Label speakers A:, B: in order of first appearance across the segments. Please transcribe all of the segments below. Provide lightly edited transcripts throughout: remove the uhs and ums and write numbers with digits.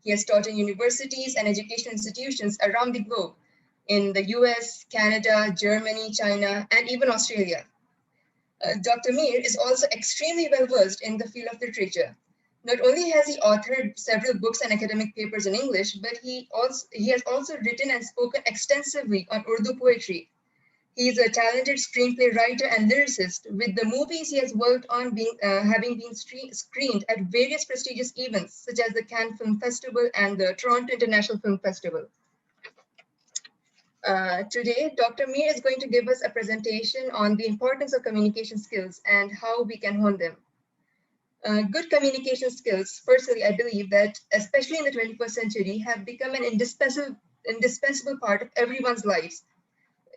A: He has taught in universities and educational institutions around the globe in the US, Canada, Germany, China, and even Australia. Dr. Mir is also extremely well versed in the field of literature. Not only has he authored several books and academic papers in English, but he has also written and spoken extensively on Urdu poetry. He is a talented screenplay writer and lyricist, with the movies he has worked on having been screened at various prestigious events, such as the Cannes Film Festival and the Toronto International Film Festival. Today, Dr. Mir is going to give us a presentation on the importance of communication skills and how we can hone them. Good communication skills, personally, I believe that, especially in the 21st century, have become an indispensable part of everyone's lives.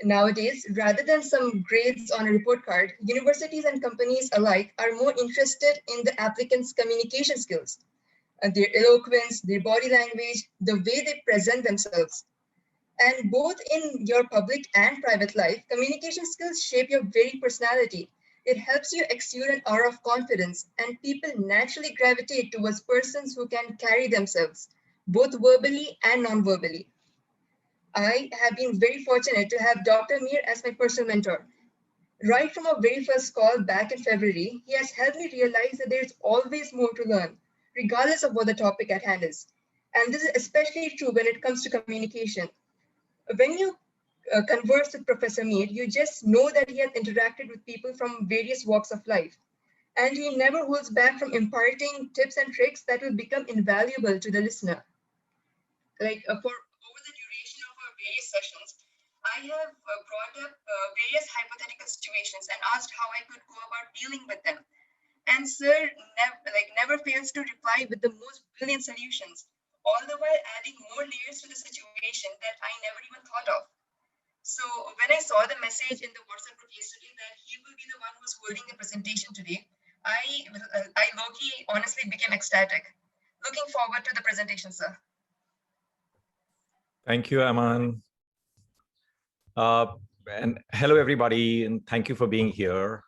A: Nowadays, rather than some grades on a report card, universities and companies alike are more interested in the applicants' communication skills, their eloquence, their body language, the way they present themselves. And both in your public and private life, communication skills shape your very personality. It helps you exude an aura of confidence, and people naturally gravitate towards persons who can carry themselves, both verbally and non-verbally. I have been very fortunate to have Dr. Mir as my personal mentor. Right from our very first call back in February, he has helped me realize that there's always more to learn, regardless of what the topic at hand is. And this is especially true when it comes to communication. When you converse with Professor Mir, you just know that he has interacted with people from various walks of life. And he never holds back from imparting tips and tricks that will become invaluable to the listener. For over the duration of our various sessions, I have brought up various hypothetical situations and asked how I could go about dealing with them. And sir never fails to reply with the most brilliant solutions, all the while adding more layers to the situation that I never even thought of. So when I saw the message in the WhatsApp group yesterday that he will be the one who's holding the presentation today, I low-key honestly became ecstatic. Looking forward to the presentation, sir.
B: Thank you, Aman. And hello, everybody, and thank you for being here.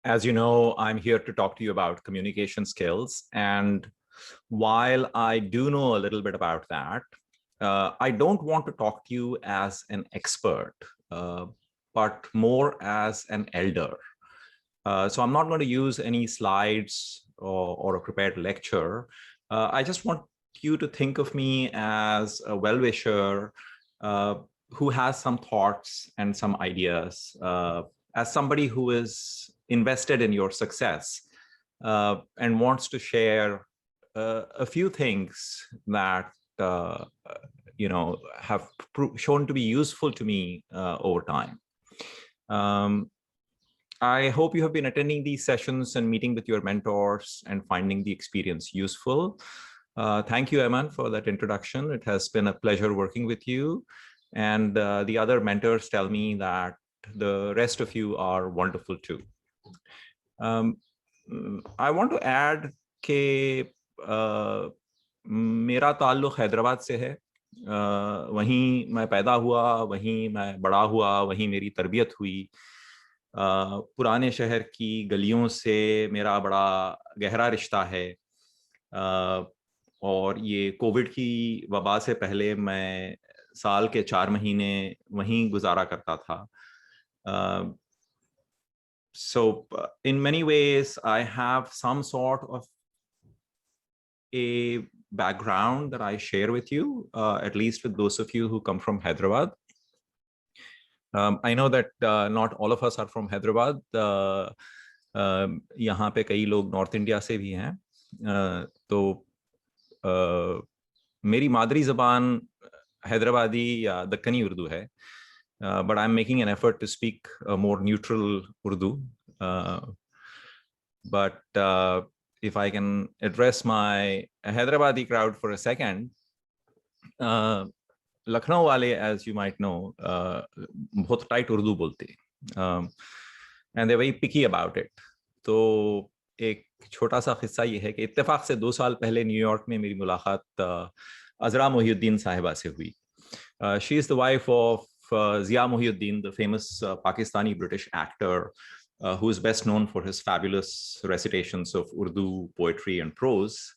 B: As you know, I'm here to talk to you about communication skills. And while I do know a little bit about that, I don't want to talk to you as an expert, but more as an elder. So I'm not going to use any slides or a prepared lecture. I just want you to think of me as a well-wisher who has some thoughts and some ideas, as somebody who is invested in your success and wants to share a few things that have shown to be useful to me over time. I hope you have been attending these sessions and meeting with your mentors and finding the experience useful. Thank you, Aman, for that introduction. It has been a pleasure working with you. And the other mentors tell me that the rest of you are wonderful too. I want to add that मेरा ताल्लुक हैदराबाद से है. वहीं मैं पैदा हुआ, वहीं मैं बड़ा हुआ, वहीं मेरी तरबियत हुई. पुराने शहर की गलियों से मेरा बड़ा गहरा रिश्ता है. और ये कोविड की वबा से पहले मैं साल के 4 महीने वहीं गुजारा करता था. So in many ways, I have some sort of a background that I share with you, at least with those of you who come from Hyderabad. I know that not all of us are from Hyderabad. यहाँ पे कई लोग north India से भी हैं. तो मेरी मादरी ज़बान हैदराबादी या दक्कनी उर्दू है. But I'm making an effort to speak a more neutral Urdu. But if I can address my Hyderabadi crowd for a second, Lucknow wale, as you might know, बहुत tight Urdu बोलते, and they're very picky about it. तो एक छोटा सा किस्सा ये है कि इत्तेफाक से 2 साल पहले न्यूयॉर्क में मेरी मुलाकात अजरा मोहिउद्दीन साहिबा से हुई. She is the wife of Zia Mohiuddin, the famous Pakistani British actor, who is best known for his fabulous recitations of Urdu poetry and prose.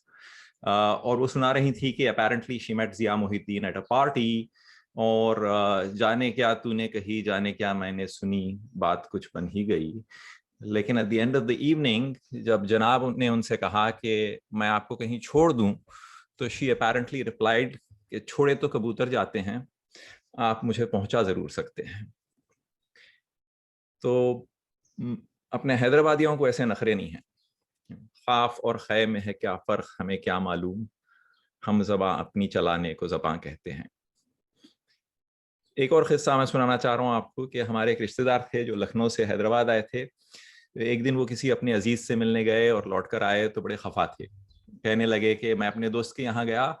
B: और वो सुना रही थी कि apparently she met Zia Mohideen at a party, और जाने क्या तूने कही, जाने क्या मैंने सुनी, बात कुछ बन ही गई। लेकिन at the end of the evening, जब जनाब ने उनसे कहा कि मैं आपको कहीं छोड़ दूं, तो she apparently replied कि छोड़े तो कबूतर जाते हैं, आप मुझे पहुंचा जरूर सकते हैं। तो अपने हैदराबादियों को ऐसे नखरे नहीं हैं। खाफ और खे में है क्या फर्क, हमें क्या मालूम, हम ज़बां अपनी चलाने को ज़बां कहते हैं। एक और किस्सा मैं सुनाना चाह रहा हूँ आपको कि हमारे एक रिश्तेदार थे जो लखनऊ से हैदराबाद आए थे। एक दिन वो किसी अपने अजीज से मिलने गए और लौट कर आए तो बड़े खफा थे। कहने लगे कि मैं अपने दोस्त के यहाँ गया,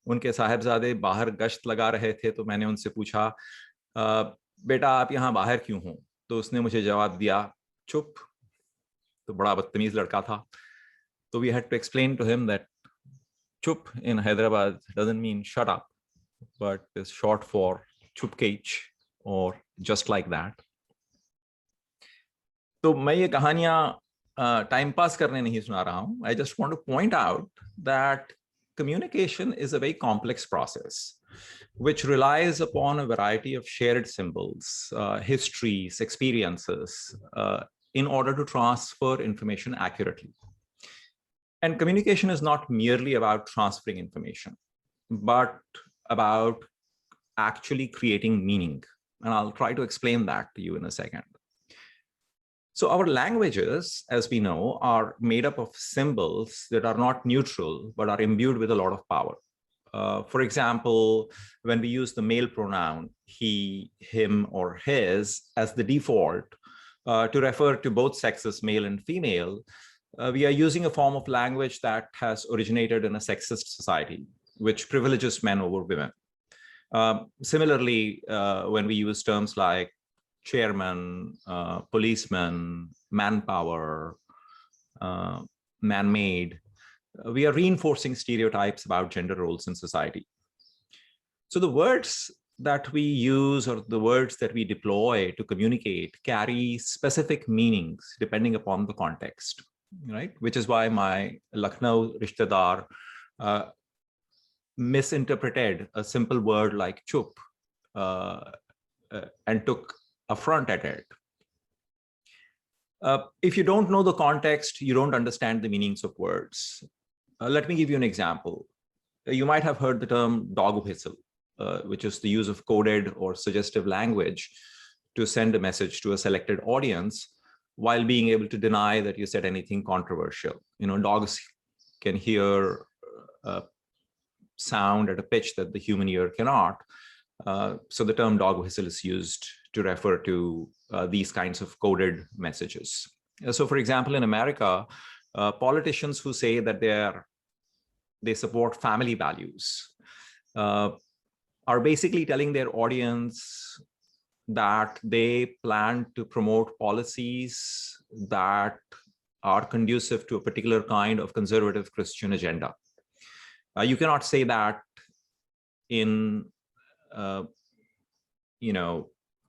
B: उनके साहिबजादे बाहर गश्त लगा रहे थे, तो मैंने उनसे पूछा बेटा आप यहाँ बाहर क्यों हो? तो उसने मुझे जवाब दिया चुप। तो बड़ा बदतमीज लड़का था। तो we had to explain to him that chup in Hyderabad doesn't mean shut up, but is short for chupkeich or just like that. तो मैं ये कहानियां टाइम पास करने नहीं सुना रहा हूं. I just want to point out that communication is a very complex process which relies upon a variety of shared symbols, histories, experiences, in order to transfer information accurately. And communication is not merely about transferring information, but about actually creating meaning. And I'll try to explain that to you in a second. So our languages, as we know, are made up of symbols that are not neutral, but are imbued with a lot of power. For example, when we use the male pronoun he, him, or his as the default to refer to both sexes, male and female, we are using a form of language that has originated in a sexist society, which privileges men over women. Similarly, when we use terms like chairman, policeman, manpower, man-made, we are reinforcing stereotypes about gender roles in society. So the words that we use or the words that we deploy to communicate carry specific meanings depending upon the context. Right, which is why my Lucknow rishtedar misinterpreted a simple word like chup and took affront at it. If you don't know the context, you don't understand the meanings of words. Let me give you an example. You might have heard the term dog whistle, which is the use of coded or suggestive language to send a message to a selected audience, while being able to deny that you said anything controversial. You know, dogs can hear sound at a pitch that the human ear cannot. So the term dog whistle is used to refer to these kinds of coded messages. So for example, in America, politicians who say that they support family values are basically telling their audience that they plan to promote policies that are conducive to a particular kind of conservative Christian agenda. You cannot say that in,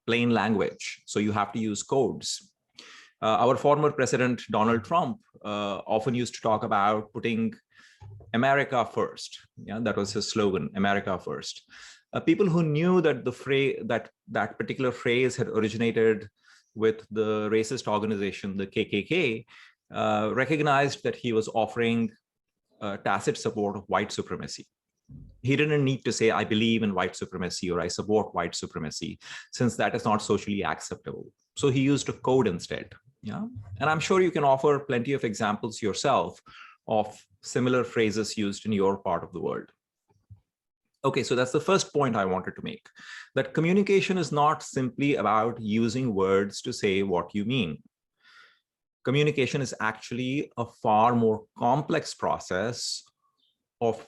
B: plain language. So you have to use codes. Our former president, Donald Trump, often used to talk about putting America first. Yeah, that was his slogan, America first. People who knew that the phrase, that particular phrase had originated with the racist organization, the KKK, recognized that he was offering tacit support of white supremacy. He didn't need to say, I believe in white supremacy or I support white supremacy, since that is not socially acceptable. So he used a code instead. Yeah, and I'm sure you can offer plenty of examples yourself of similar phrases used in your part of the world. Okay, so that's the first point I wanted to make, that communication is not simply about using words to say what you mean. Communication is actually a far more complex process of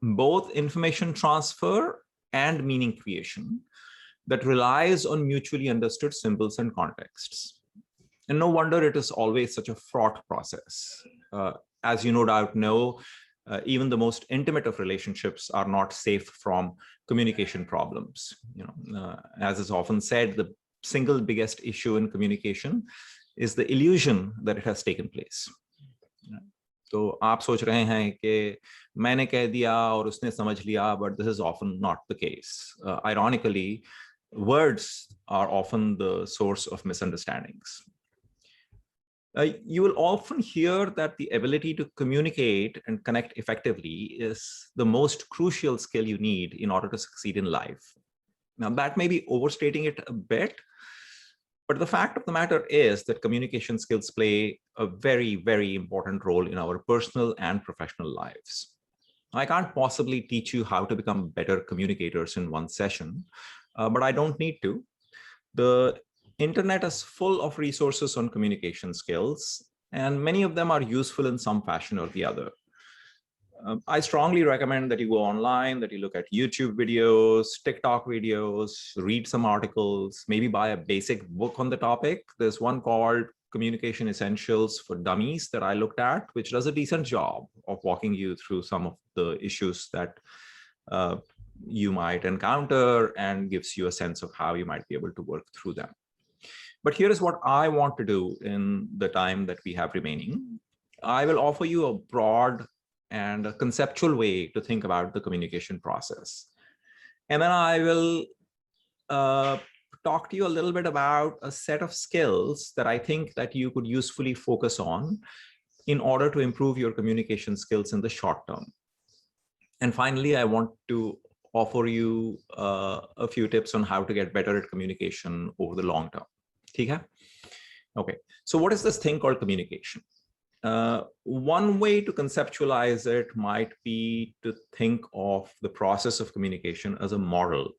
B: both information transfer and meaning creation that relies on mutually understood symbols and contexts. And no wonder it is always such a fraught process. As you no doubt know, even the most intimate of relationships are not safe from communication problems. As is often said, the single biggest issue in communication is the illusion that it has taken place. तो आप सोच रहे हैं कि मैंने कह दिया और उसने समझ लिया, but this is often not the case. Ironically, words are often the source of misunderstandings. You will often hear that the ability to communicate and connect effectively is the most crucial skill you need in order to succeed in life. Now, that may be overstating it a bit, but the fact of the matter is that communication skills play a very, very important role in our personal and professional lives. I can't possibly teach you how to become better communicators in one session, but I don't need to. The internet is full of resources on communication skills, and many of them are useful in some fashion or the other. I strongly recommend that you go online, that you look at YouTube videos, TikTok videos, read some articles, maybe buy a basic book on the topic. There's one called Communication Essentials for Dummies that I looked at, which does a decent job of walking you through some of the issues that you might encounter and gives you a sense of how you might be able to work through them. But here is what I want to do in the time that we have remaining. I will offer you a broad and a conceptual way to think about the communication process. And then I will talk to you a little bit about a set of skills that I think that you could usefully focus on in order to improve your communication skills in the short term. And finally, I want to offer you a few tips on how to get better at communication over the long term. Okay, so what is this thing called communication? One way to conceptualize it might be to think of the process of communication as a model.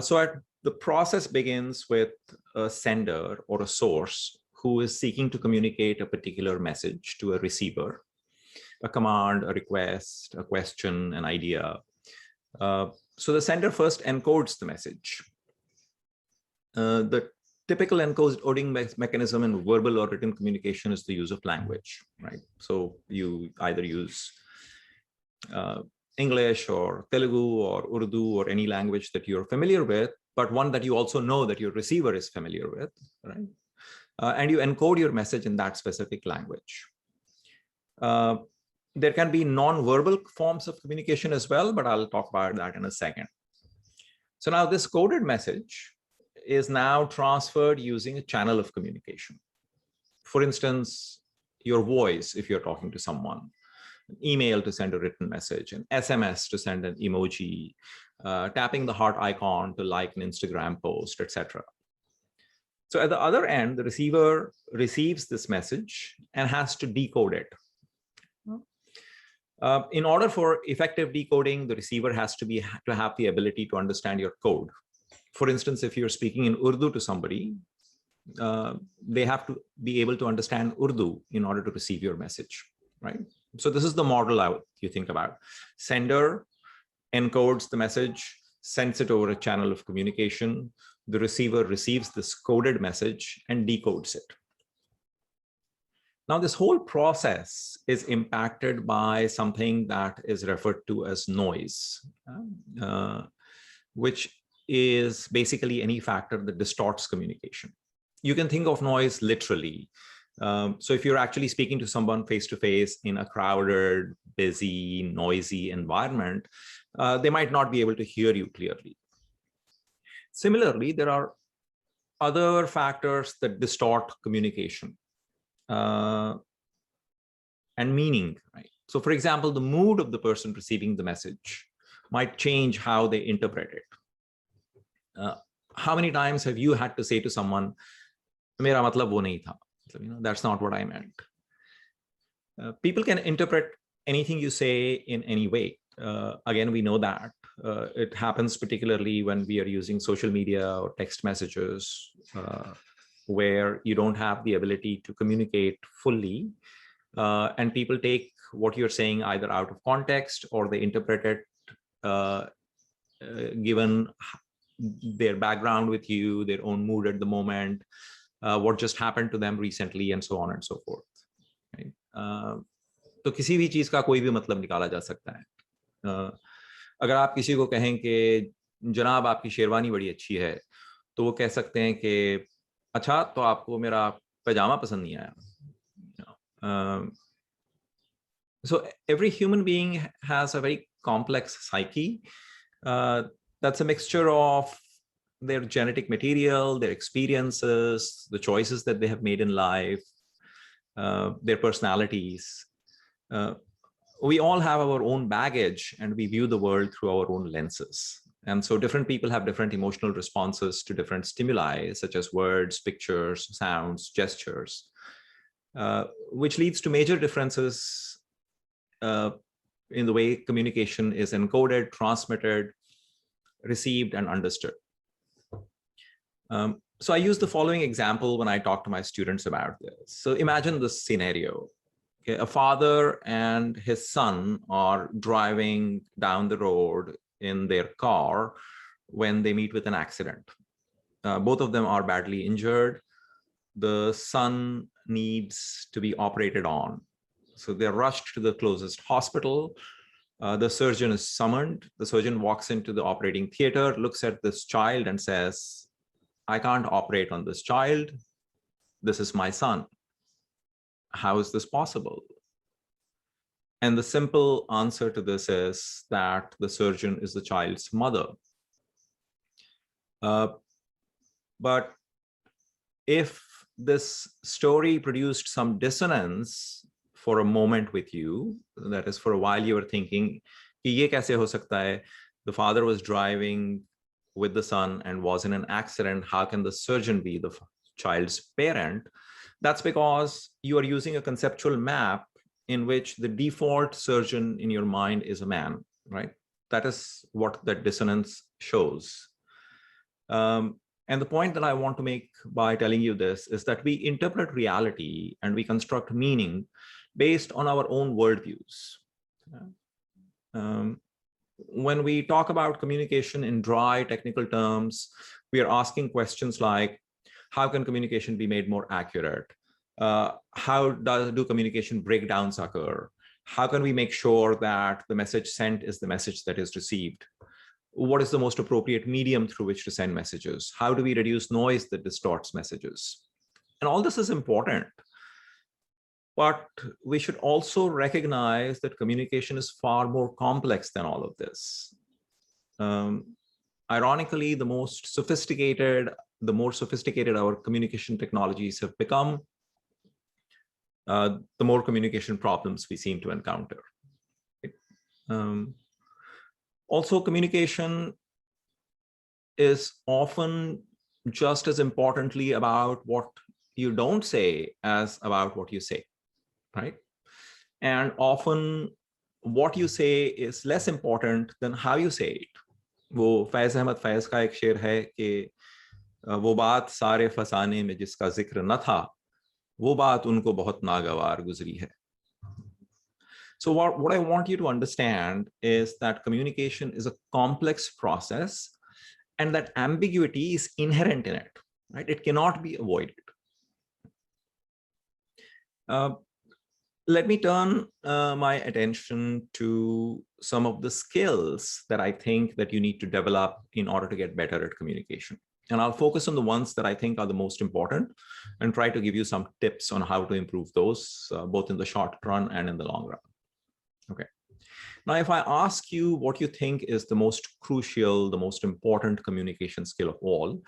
B: So the process begins with a sender or a source who is seeking to communicate a particular message to a receiver, a command, a request, a question, an idea. So the sender first encodes the message. The typical encoding mechanism in verbal or written communication is the use of language, right? So you either use English or Telugu or Urdu or any language that you're familiar with, but one that you also know that your receiver is familiar with, right? And you encode your message in that specific language. There can be non-verbal forms of communication as well, but I'll talk about that in a second. So now this coded message is now transferred using a channel of communication. For instance, your voice, if you're talking to someone, an email to send a written message, an SMS to send an emoji, tapping the heart icon to like an Instagram post, etc. So at the other end, the receiver receives this message and has to decode it. In order for effective decoding, the receiver has to have the ability to understand your code. For instance, if you're speaking in Urdu to somebody, they have to be able to understand Urdu in order to receive your message, right? So this is the model you think about. Sender encodes the message, sends it over a channel of communication. The receiver receives this coded message and decodes it. Now, this whole process is impacted by something that is referred to as noise, which is basically any factor that distorts communication. You can think of noise literally. So if you're actually speaking to someone face-to-face in a crowded, busy, noisy environment, they might not be able to hear you clearly. Similarly, there are other factors that distort communication and meaning, right? So for example, the mood of the person receiving the message might change how they interpret it. How many times have you had to say to someone, "Mera matlab wo nahi tha," that's not what I meant. People can interpret anything you say in any way. Again, we know that. It happens particularly when we are using social media or text messages, where you don't have the ability to communicate fully, and people take what you're saying either out of context or they interpret it given their background with you, their own mood at the moment, what just happened to them recently, and so on and so forth. Right? तो किसी भी चीज का कोई भी मतलब निकाला जा सकता है. अगर आप किसी को कहें कि जनाब आपकी शेरवानी बड़ी अच्छी है, तो वो कह सकते हैं कि अच्छा, तो आपको मेरा पैजामा पसंद नहीं आया. So every human being has a very complex psyche. That's a mixture of their genetic material, their experiences, the choices that they have made in life, their personalities. We all have our own baggage and we view the world through our own lenses. And so different people have different emotional responses to different stimuli, such as words, pictures, sounds, gestures, which leads to major differences in the way communication is encoded, transmitted, received, and understood. So I use the following example when I talk to my students about this. So imagine this scenario. Okay, a father and his son are driving down the road in their car when they meet with an accident. Both of them are badly injured. The son needs to be operated on. So they're rushed to the closest hospital. The surgeon is summoned. The surgeon walks into the operating theater, looks at this child and says, I can't operate on this child. This is my son. How is this possible? And the simple answer to this is that the surgeon is the child's mother. But if this story produced some dissonance for a moment with you, that is, for a while you were thinking, ye kaise ho sakta hai? The father was driving with the son and was in an accident. How can the surgeon be the child's parent? That's because you are using a conceptual map in which the default surgeon in your mind is a man, right? That is what that dissonance shows. And the point that I want to make by telling you this is that we interpret reality and we construct meaning based on our own worldviews. When we talk about communication in dry technical terms, we are asking questions like, how can communication be made more accurate? How do communication breakdowns occur? How can we make sure that the message sent is the message that is received? What is the most appropriate medium through which to send messages? How do we reduce noise that distorts messages? And all this is important. But we should also recognize that communication is far more complex than all of this. Ironically, the more sophisticated our communication technologies have become, the more communication problems we seem to encounter. Also, communication is often just as importantly about what you don't say as about what you say, right? And often what you say is less important than how you say it. वो फैज़ अहमद फैज़ का एक शेर है कि वो बात सारे फसाने में जिसका जिक्र न था, वो बात उनको बहुत नागवार गुजरी है. So what I want you to understand is that communication is a complex process and that ambiguity is inherent in it, right? It cannot be avoided. Let me turn my attention to some of the skills that I think that you need to develop in order to get better at communication. And I'll focus on the ones that I think are the most important and try to give you some tips on how to improve those, both in the short run and in the long run. Okay. Now, if I ask you what you think is the most crucial, the most important communication skill of all,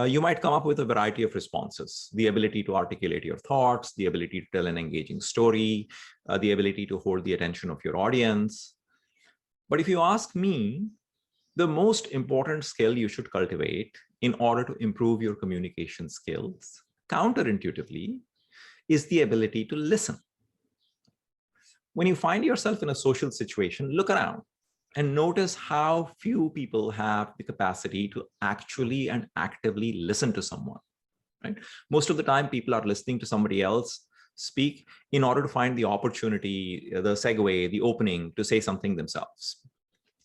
B: you might come up with a variety of responses: the ability to articulate your thoughts, the ability to tell an engaging story, the ability to hold the attention of your audience. But if you ask me, the most important skill you should cultivate in order to improve your communication skills, counterintuitively, is the ability to listen. When you find yourself in a social situation, look around and notice how few people have the capacity to actually and actively listen to someone, right? Most of the time, people are listening to somebody else speak in order to find the opportunity, the segue, the opening to say something themselves.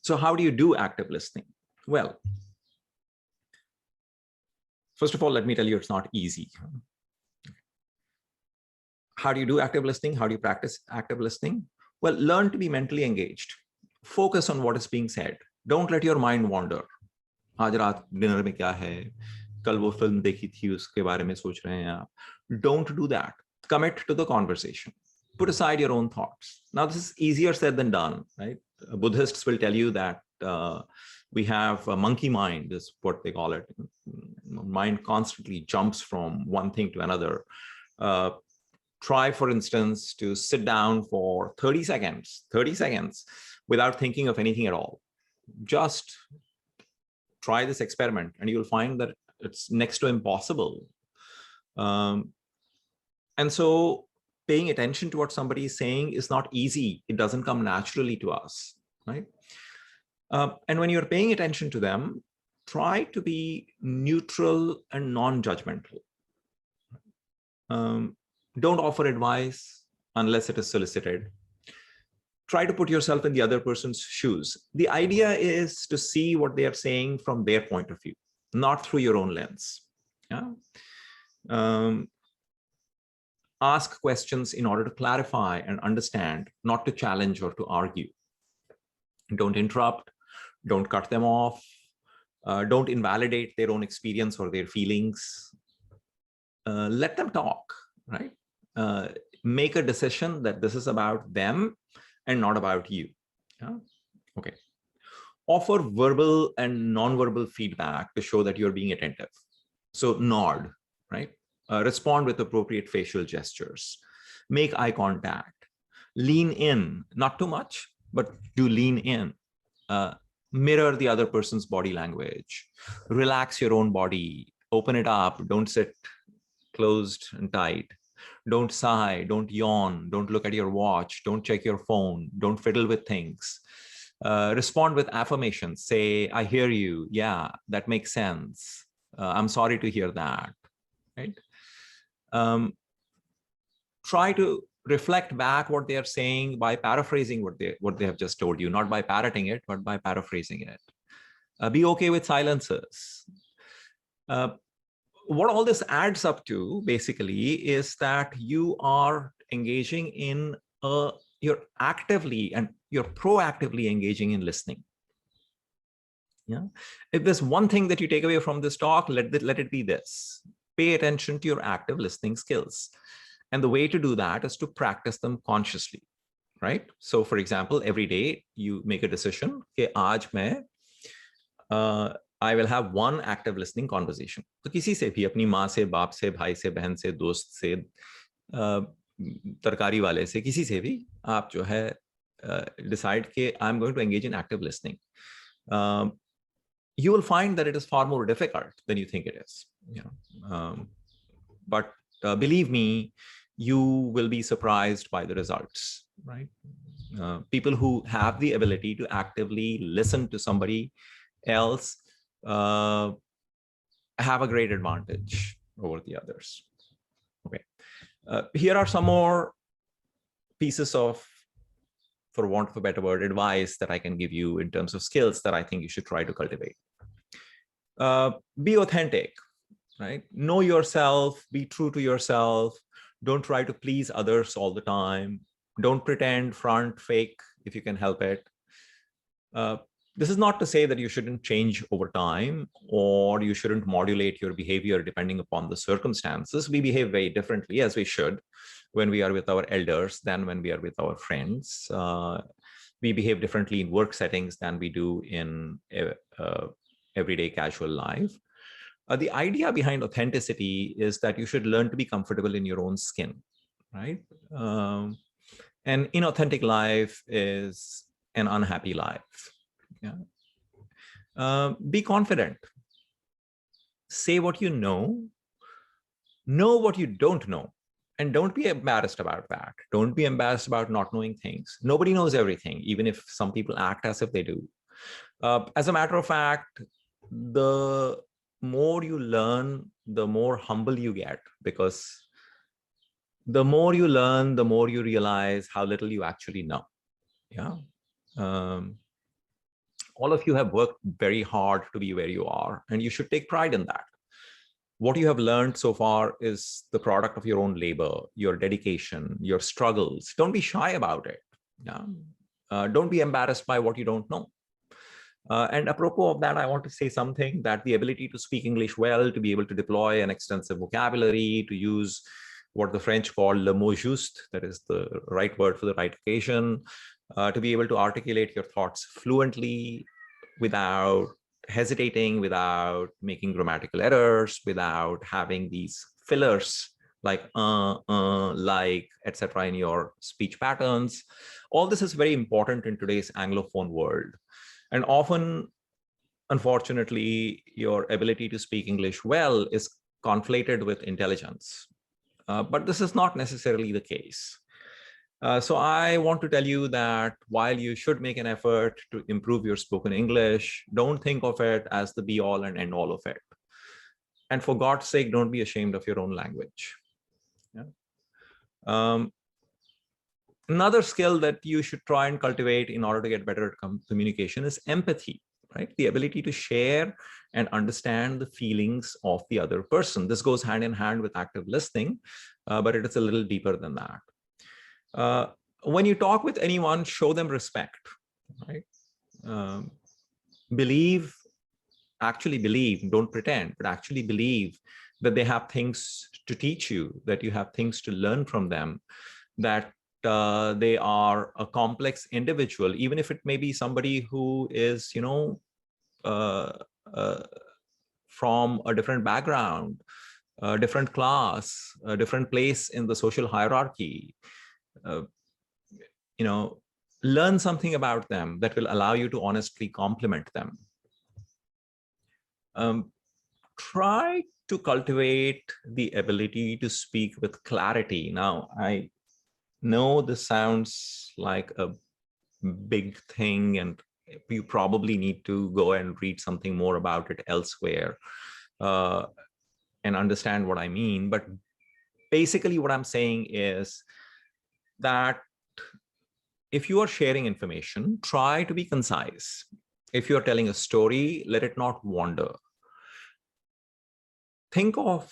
B: So how do you do active listening? Well, first of all, let me tell you, it's not easy. How do you do active listening? How do you practice active listening? Well, learn to be mentally engaged. Focus on what is being said. Don't let your mind wander. आज रात dinner में क्या है? कल वो film देखी थी, उसके बारे में सोच रहे हैं आप. Don't do that. Commit to the conversation. put aside your own thoughts. Now, this is easier said than done, right? Buddhists will tell you that we have a monkey mind, is what they call it. Mind constantly jumps from one thing to another. Try, for instance, to sit down for 30 seconds without thinking of anything at all. Just try this experiment and you'll find that it's next to impossible. And so paying attention to what somebody is saying is not easy. It doesn't come naturally to us, right? And when you're paying attention to them, try to be neutral and non-judgmental. Don't offer advice unless it is solicited. Try to put yourself in the other person's shoes. The idea is to see what they are saying from their point of view, not through your own lens. Yeah. Ask questions in order to clarify and understand, not to challenge or to argue. Don't interrupt, don't cut them off, don't invalidate their own experience or their feelings. Let them talk, right? Make a decision that this is about them and not about you. Yeah? Okay. Offer verbal and non-verbal feedback to show that you're being attentive. So nod, right? Respond with appropriate facial gestures. Make eye contact. Lean in, not too much, but do lean in. Mirror the other person's body language. Relax your own body. Open it up. Don't sit closed and tight. Don't sigh, don't yawn, don't look at your watch, don't check your phone, don't fiddle with things. Respond with affirmations. Say, I hear you. Yeah, that makes sense. I'm sorry to hear that, right? Try to reflect back what they are saying by paraphrasing what they have just told you, not by parroting it, but by paraphrasing it. Be okay with silences. What all this adds up to basically is that you are engaging in you're proactively engaging in listening. Yeah. If there's one thing that you take away from this talk, let it be this: pay attention to your active listening skills. And the way to do that is to practice them consciously, right? So for example, every day you make a decision, okay, aaj main I will have one active listening conversation. तो किसी से भी, अपनी माँ से, बाप से, भाई से, बहन से, दोस्त से, तरकारी वाले से, किसी से भी आप जो है decide कि I'm going to engage in active listening. You will find that it is far more difficult than you think it is. You know, but believe me, you will be surprised by the results, right? People who have the ability to actively listen to somebody else have a great advantage over the others. Okay, here are some more pieces of, for want of a better word, advice that I can give you in terms of skills that I think you should try to cultivate. Be authentic, right? Know yourself, be true to yourself. Don't try to please others all the time. Don't pretend, front, fake if you can help it. This is not to say that you shouldn't change over time or you shouldn't modulate your behavior depending upon the circumstances. We behave very differently, as we should, when we are with our elders than when we are with our friends. We behave differently in work settings than we do in everyday casual life. The idea behind authenticity is that you should learn to be comfortable in your own skin, right? An inauthentic life is an unhappy life. Yeah. Be confident. Say what you know what you don't know, and don't be embarrassed about that. Don't be embarrassed about not knowing things. Nobody knows everything, even if some people act as if they do. As a matter of fact, the more you learn, the more humble you get, because the more you learn, the more you realize how little you actually know. Yeah. All of you have worked very hard to be where you are, and you should take pride in that. What you have learned so far is the product of your own labor, your dedication, your struggles. Don't be shy about it. Yeah? Don't be embarrassed by what you don't know. And apropos of that, I want to say something, that the ability to speak English well, to be able to deploy an extensive vocabulary, to use what the French call le mot juste, that is the right word for the right occasion, to be able to articulate your thoughts fluently without hesitating, without making grammatical errors, without having these fillers like like, etc. in your speech patterns. All this is very important in today's Anglophone world. And often, unfortunately, your ability to speak English well is conflated with intelligence. But this is not necessarily the case. So I want to tell you that while you should make an effort to improve your spoken English, don't think of it as the be all and end all of it. And for God's sake, don't be ashamed of your own language. Yeah. Another skill that you should try and cultivate in order to get better at communication is empathy, right? The ability to share and understand the feelings of the other person. This goes hand in hand with active listening, but it is a little deeper than that. When you talk with anyone, show them respect, right? Actually believe, don't pretend, but actually believe that they have things to teach you, that you have things to learn from them, that they are a complex individual, even if it may be somebody who is, from a different background, a different class, a different place in the social hierarchy. Learn something about them that will allow you to honestly compliment them. Try to cultivate the ability to speak with clarity. Now, I know this sounds like a big thing, and you probably need to go and read something more about it elsewhere and understand what I mean. But basically what I'm saying is that if you are sharing information, try to be concise. If you're telling a story, let it not wander. Think of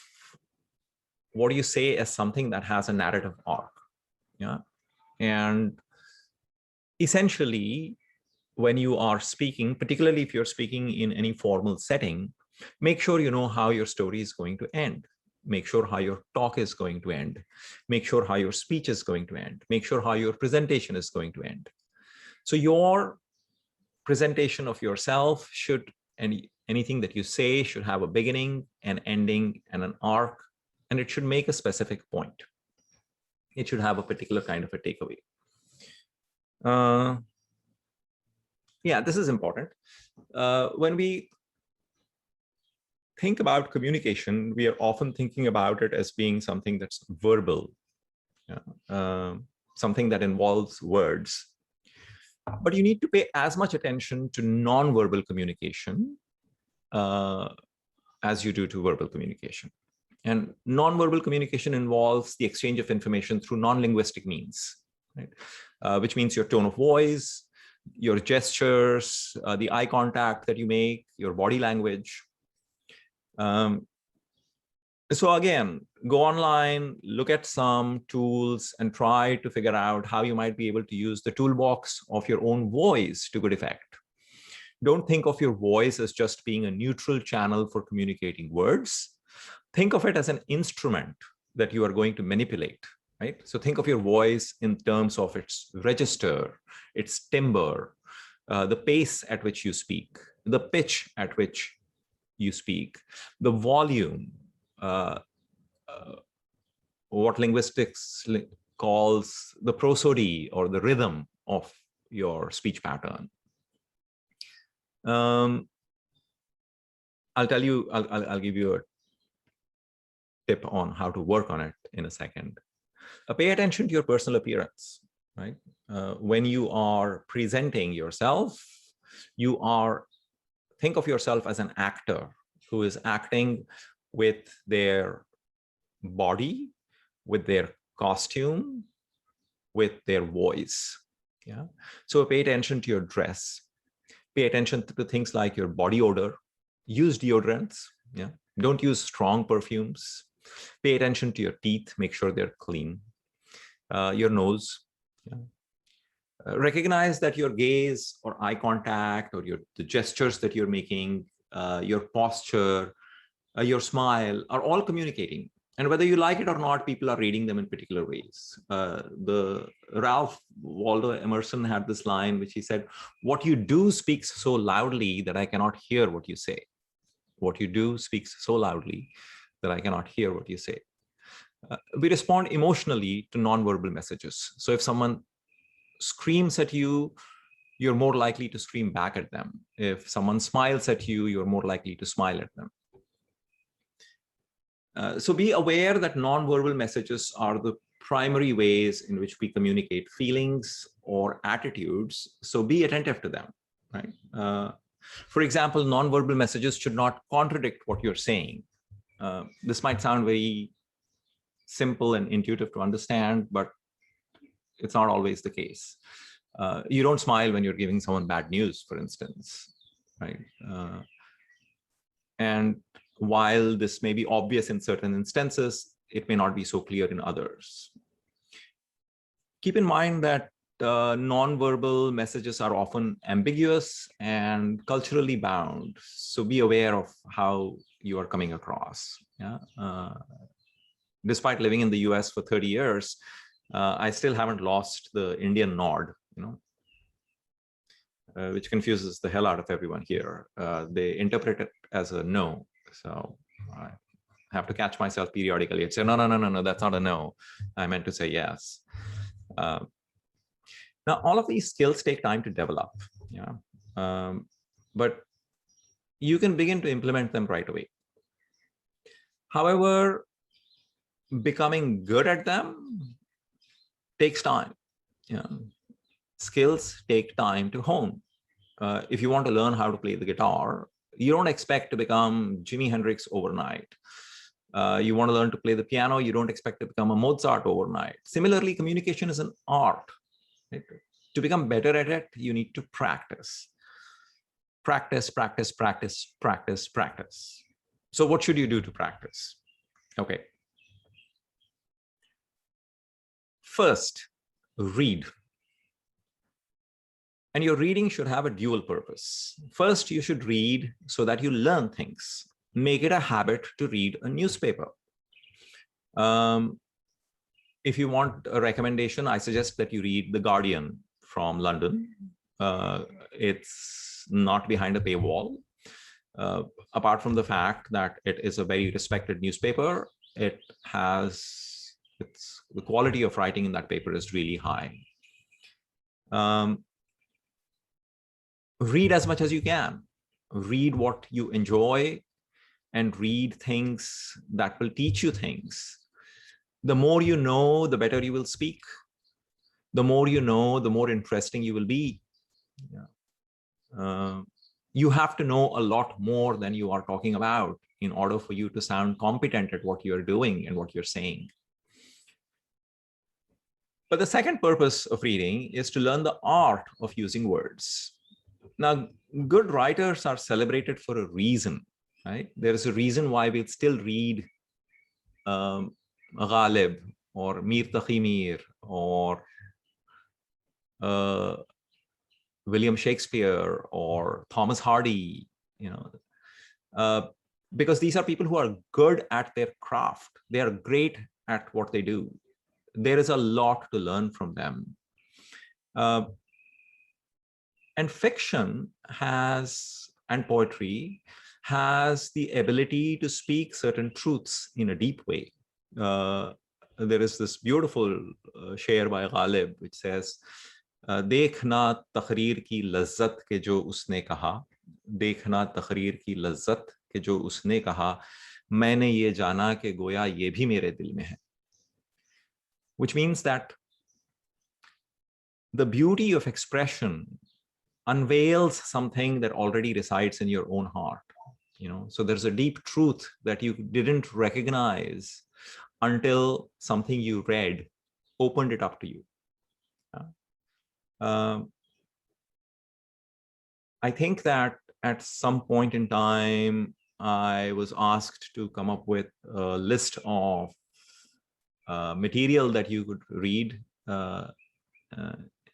B: what you say as something that has a narrative arc. Yeah. And essentially, when you are speaking, particularly if you're speaking in any formal setting, make sure you know how your story is going to end. Make sure how your talk is going to end. Make sure how your speech is going to end. Make sure how your presentation is going to end. So your presentation of yourself should, anything that you say should have a beginning, an ending, and an arc, and it should make a specific point. It should have a particular kind of a takeaway. Yeah, this is important. When we think about communication, we are often thinking about it as being something that's verbal, something that involves words. But you need to pay as much attention to non-verbal communication as you do to verbal communication. And non-verbal communication involves the exchange of information through non-linguistic means, right? Which means your tone of voice, your gestures, the eye contact that you make, your body language. So again, go online, look at some tools and try to figure out how you might be able to use the toolbox of your own voice to good effect. Don't think of your voice as just being a neutral channel for communicating words. Think of it as an instrument that you are going to manipulate, right? So think of your voice in terms of its register, its timbre, the pace at which you speak, the pitch at which you speak, the volume, what linguistics calls the prosody or the rhythm of your speech pattern. I'll give you a tip on how to work on it in a second. Pay attention to your personal appearance, right? When you are presenting yourself, think of yourself as an actor who is acting with their body, with their costume, with their voice. Yeah. So pay attention to your dress. Pay attention to things like your body odor. Use deodorants. Yeah. Don't use strong perfumes. Pay attention to your teeth. Make sure they're clean. Your nose. Yeah. Recognize that your gaze or eye contact or the gestures that you're making, your posture, your smile are all communicating. And whether you like it or not, people are reading them in particular ways. The Ralph Waldo Emerson had this line, which he said, "What you do speaks so loudly that I cannot hear what you say. What you do speaks so loudly that I cannot hear what you say." We respond emotionally to nonverbal messages. So if someone screams at you, you're more likely to scream back at them. If someone smiles at you, you're more likely to smile at them. So be aware that nonverbal messages are the primary ways in which we communicate feelings or attitudes. So be attentive to them, right? For example, nonverbal messages should not contradict what you're saying. This might sound very simple and intuitive to understand, but it's not always the case. You don't smile when you're giving someone bad news, for instance, right? And while this may be obvious in certain instances, it may not be so clear in others. Keep in mind that nonverbal messages are often ambiguous and culturally bound. So be aware of how you are coming across. Yeah. Despite living in the US for 30 years, I still haven't lost the Indian nod, which confuses the hell out of everyone here. They interpret it as a no. So I have to catch myself periodically and say, no, that's not a no. I meant to say yes. Now, all of these skills take time to develop, but you can begin to implement them right away. However, becoming good at them takes time. Skills take time to hone. If you want to learn how to play the guitar, you don't expect to become Jimi Hendrix overnight. You want to learn to play the piano, you don't expect to become a Mozart overnight. Similarly, communication is an art. Right? To become better at it, you need to practice. Practice, practice, practice, practice, practice. So what should you do to practice? Okay. First, read. And your reading should have a dual purpose. First, you should read so that you learn things. Make it a habit to read a newspaper. If you want a recommendation, I suggest that you read The Guardian from London. It's not behind a paywall. Apart from the fact that it is a very respected newspaper, the quality of writing in that paper is really high. Read as much as you can. Read what you enjoy and read things that will teach you things. The more you know, the better you will speak. The more you know, the more interesting you will be. You have to know a lot more than you are talking about in order for you to sound competent at what you're doing and what you're saying. But the second purpose of reading is to learn the art of using words. Now, good writers are celebrated for a reason, right? There is a reason why we'll still read Ghalib or Mir Taqi Mir or William Shakespeare or Thomas Hardy, because these are people who are good at their craft. They are great at what they do. There is a lot to learn from them. And fiction and poetry has the ability to speak certain truths in a deep way. There is this beautiful share by Ghalib, which says, "Dekhna tahrir ki lazzat ke jo usne kaha, dekhna tahrir ki lazzat ke jo usne kaha, maine ye jana ke goya ye bhi mere dil mein hai." Which means that the beauty of expression unveils something that already resides in your own heart. So there's a deep truth that you didn't recognize until something you read opened it up to you. I think that at some point in time, I was asked to come up with a list of material that you could read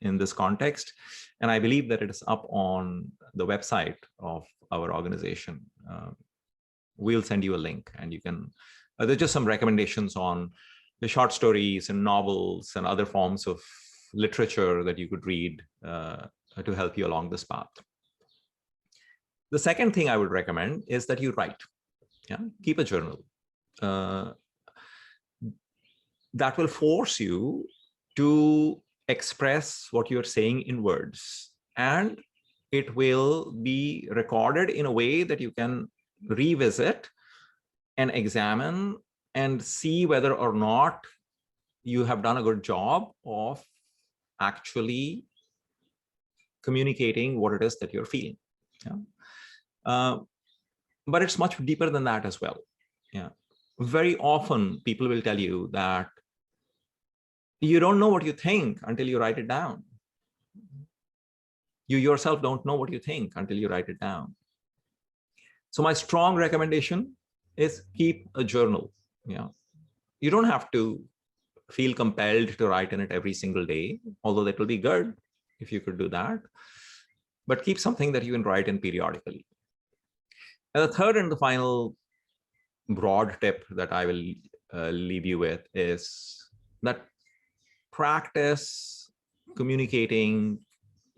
B: in this context. And I believe that it is up on the website of our organization. We'll send you a link and you can There's just some recommendations on the short stories and novels and other forms of literature that you could read to help you along this path. The second thing I would recommend is that you write. Yeah, keep a journal. That will force you to express what you're saying in words, and it will be recorded in a way that you can revisit and examine and see whether or not you have done a good job of actually communicating what it is that you're feeling. Yeah. But it's much deeper than that as well. Yeah. Very often people will tell you that you don't know what you think until you write it down. You yourself don't know what you think until you write it down. So my strong recommendation is keep a journal. Yeah. You don't have to feel compelled to write in it every single day, although that will be good if you could do that. But keep something that you can write in periodically. And the third and the final broad tip that I will leave you with is that practice communicating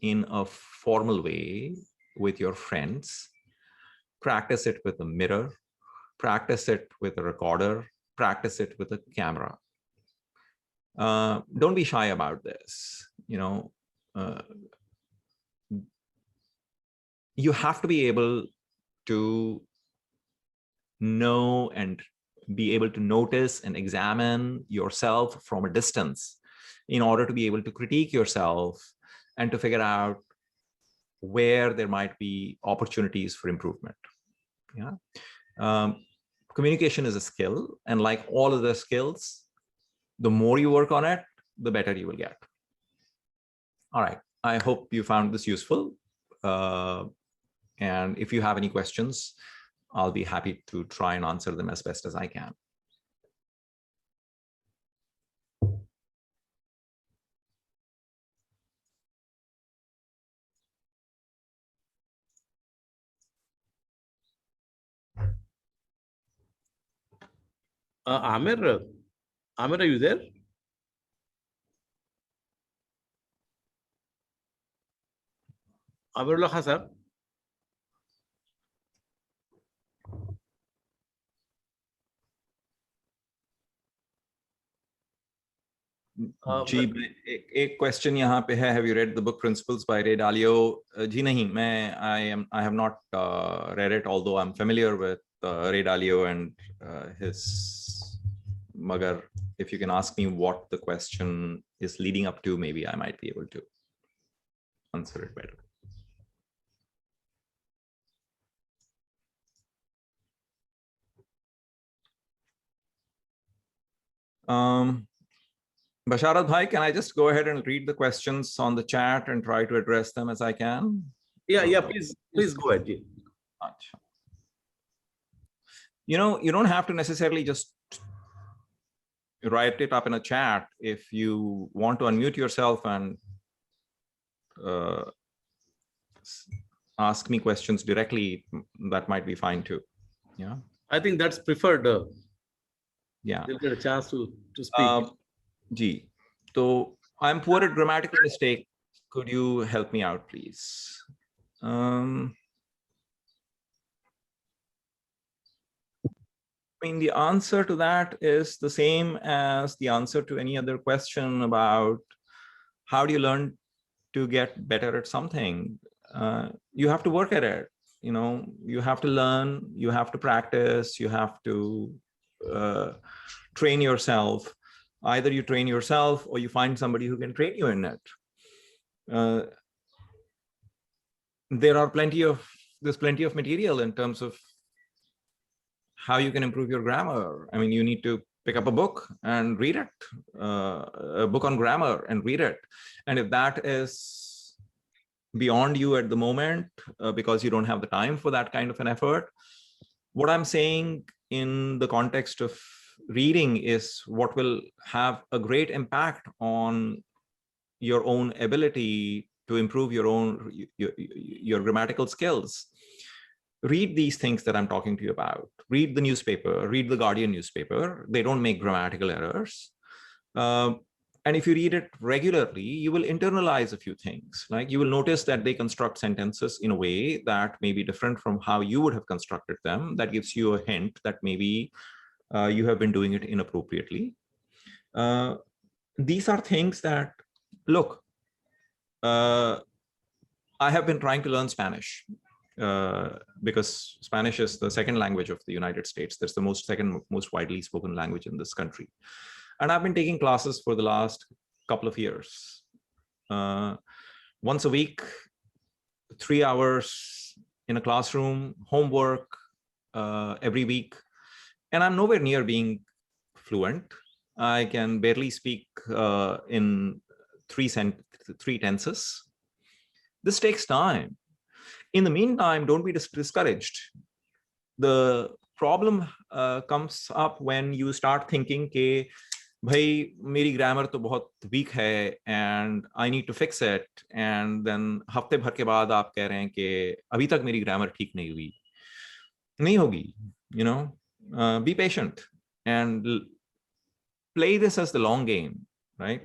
B: in a formal way with your friends. Practice it with a mirror, practice it with a recorder, practice it with a camera. Don't be shy about this. You have to be able to know and be able to notice and examine yourself from a distance in order to be able to critique yourself and to figure out where there might be opportunities for improvement. Yeah. Communication is a skill, and like all of the skills, the more you work on it, the better you will get. All right. I hope you found this useful. And if you have any questions, I'll be happy to try and answer them as best as I can.
C: Amir, are you there? Amirullah Khan, sir.
B: जी, एक question यहाँ पे है, have you read the book Principles by Ray Dalio? जी नहीं, I have not read it, although I'm familiar with Ray Dalio and his magar. If you can ask me what the question is leading up to, maybe I might be able to answer it better. Basharat Bhai, can I just go ahead and read the questions on the chat and try to address them as I can?
C: Yeah, please go ahead.
B: You don't have to necessarily just write it up in a chat. If you want to unmute yourself and ask me questions directly, that might be fine too. Yeah,
C: I think that's preferred.
B: Yeah,
C: they'll get a chance to speak.
B: Ji, so I'm poor at grammatical mistake. Could you help me out, please? I mean, the answer to that is the same as the answer to any other question about how do you learn to get better at something. You have to work at it. You have to learn, you have to practice, you have to train yourself. Either you train yourself or you find somebody who can train you in it. There's plenty of material in terms of how you can improve your grammar. I mean, you need to pick up a book and read it, a book on grammar and read it. And if that is beyond you at the moment, because you don't have the time for that kind of an effort, what I'm saying in the context of reading is what will have a great impact on your own ability to improve your grammatical skills. Read these things that I'm talking to you about. read the newspaper, read the Guardian newspaper. They don't make grammatical errors. And if you read it regularly, you will internalize a few things. Like you will notice that they construct sentences in a way that may be different from how you would have constructed them. That gives you a hint that maybe you have been doing it inappropriately. These are things that, look, I have been trying to learn Spanish because Spanish is the second language of the United States. That's the second most widely spoken language in this country. And I've been taking classes for the last couple of years. Once a week, 3 hours in a classroom, homework every week. And I'm nowhere near being fluent. I can barely speak in three tenses. This takes time. In the meantime, don't be discouraged. The problem comes up when you start thinking कि भाई मेरी grammar तो बहुत week है and I need to fix it, and then हफ्ते भर के बाद आप कह रहे हैं कि अभी तक मेरी ग्रामर ठीक नहीं हुई. नहीं होगी. You know, be patient and play this as the long game, right?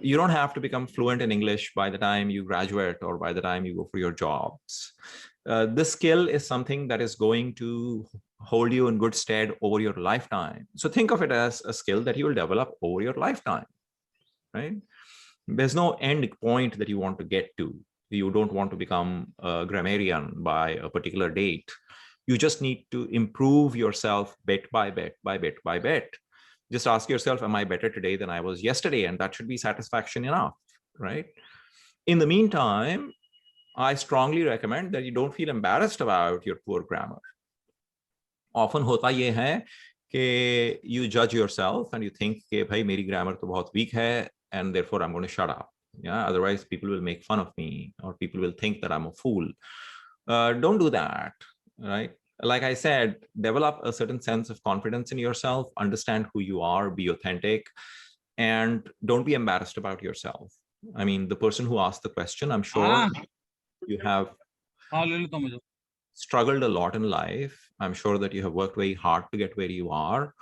B: You don't have to become fluent in English by the time you graduate or by the time you go for your jobs. This skill is something that is going to hold you in good stead over your lifetime. So think of it as a skill that you will develop over your lifetime, right? There's no end point that you want to get to. You don't want to become a grammarian by a particular date. You just need to improve yourself bit by bit, by bit by bit. Just ask yourself, am I better today than I was yesterday? And that should be satisfaction enough, right? In the meantime, I strongly recommend that you don't feel embarrassed about your poor grammar. Often होता ये है कि you judge yourself and you think कि भाई मेरी grammar तो बहुत weak है and therefore I'm going to shut up. Yeah, otherwise people will make fun of me or people will think that I'm a fool. Don't do that, right? Like I said, develop a certain sense of confidence in yourself, understand who you are, be authentic, and don't be embarrassed about yourself. I mean, the person who asked the question, I'm sure you have struggled a lot in life. I'm sure that you have worked very hard to get where you are.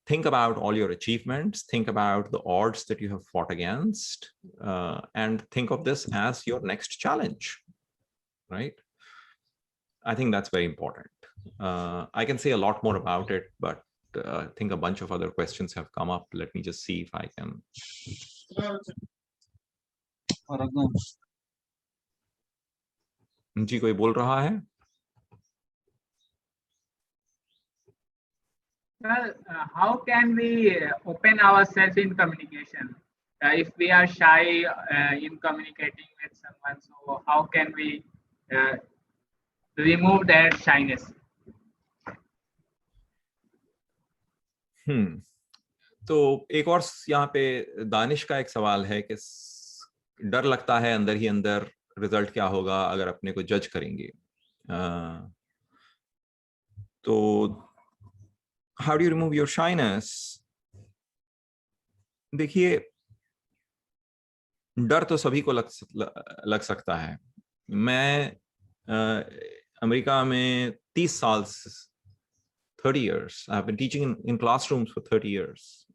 B: Think about all your achievements, think about the odds that you have fought against, and think of this as your next challenge, right? I think that's very important. I can say a lot more about it, but I think a bunch of other questions have come up. Let me just see if I can. जी कोई बोल रहा है?
D: Well, how can we open ourselves in communication? If we are shy in communicating with someone, so how can we remove that shyness?
B: तो एक और यहाँ पे दानिश का एक सवाल है कि डर लगता है अंदर ही अंदर रिजल्ट क्या होगा अगर अपने को जज करेंगे. तो how do you remove your shyness? देखिए, डर तो सभी को लग सकता है. मैं अमेरिका में 30 साल 30 years. I've been teaching in classrooms for 30 years.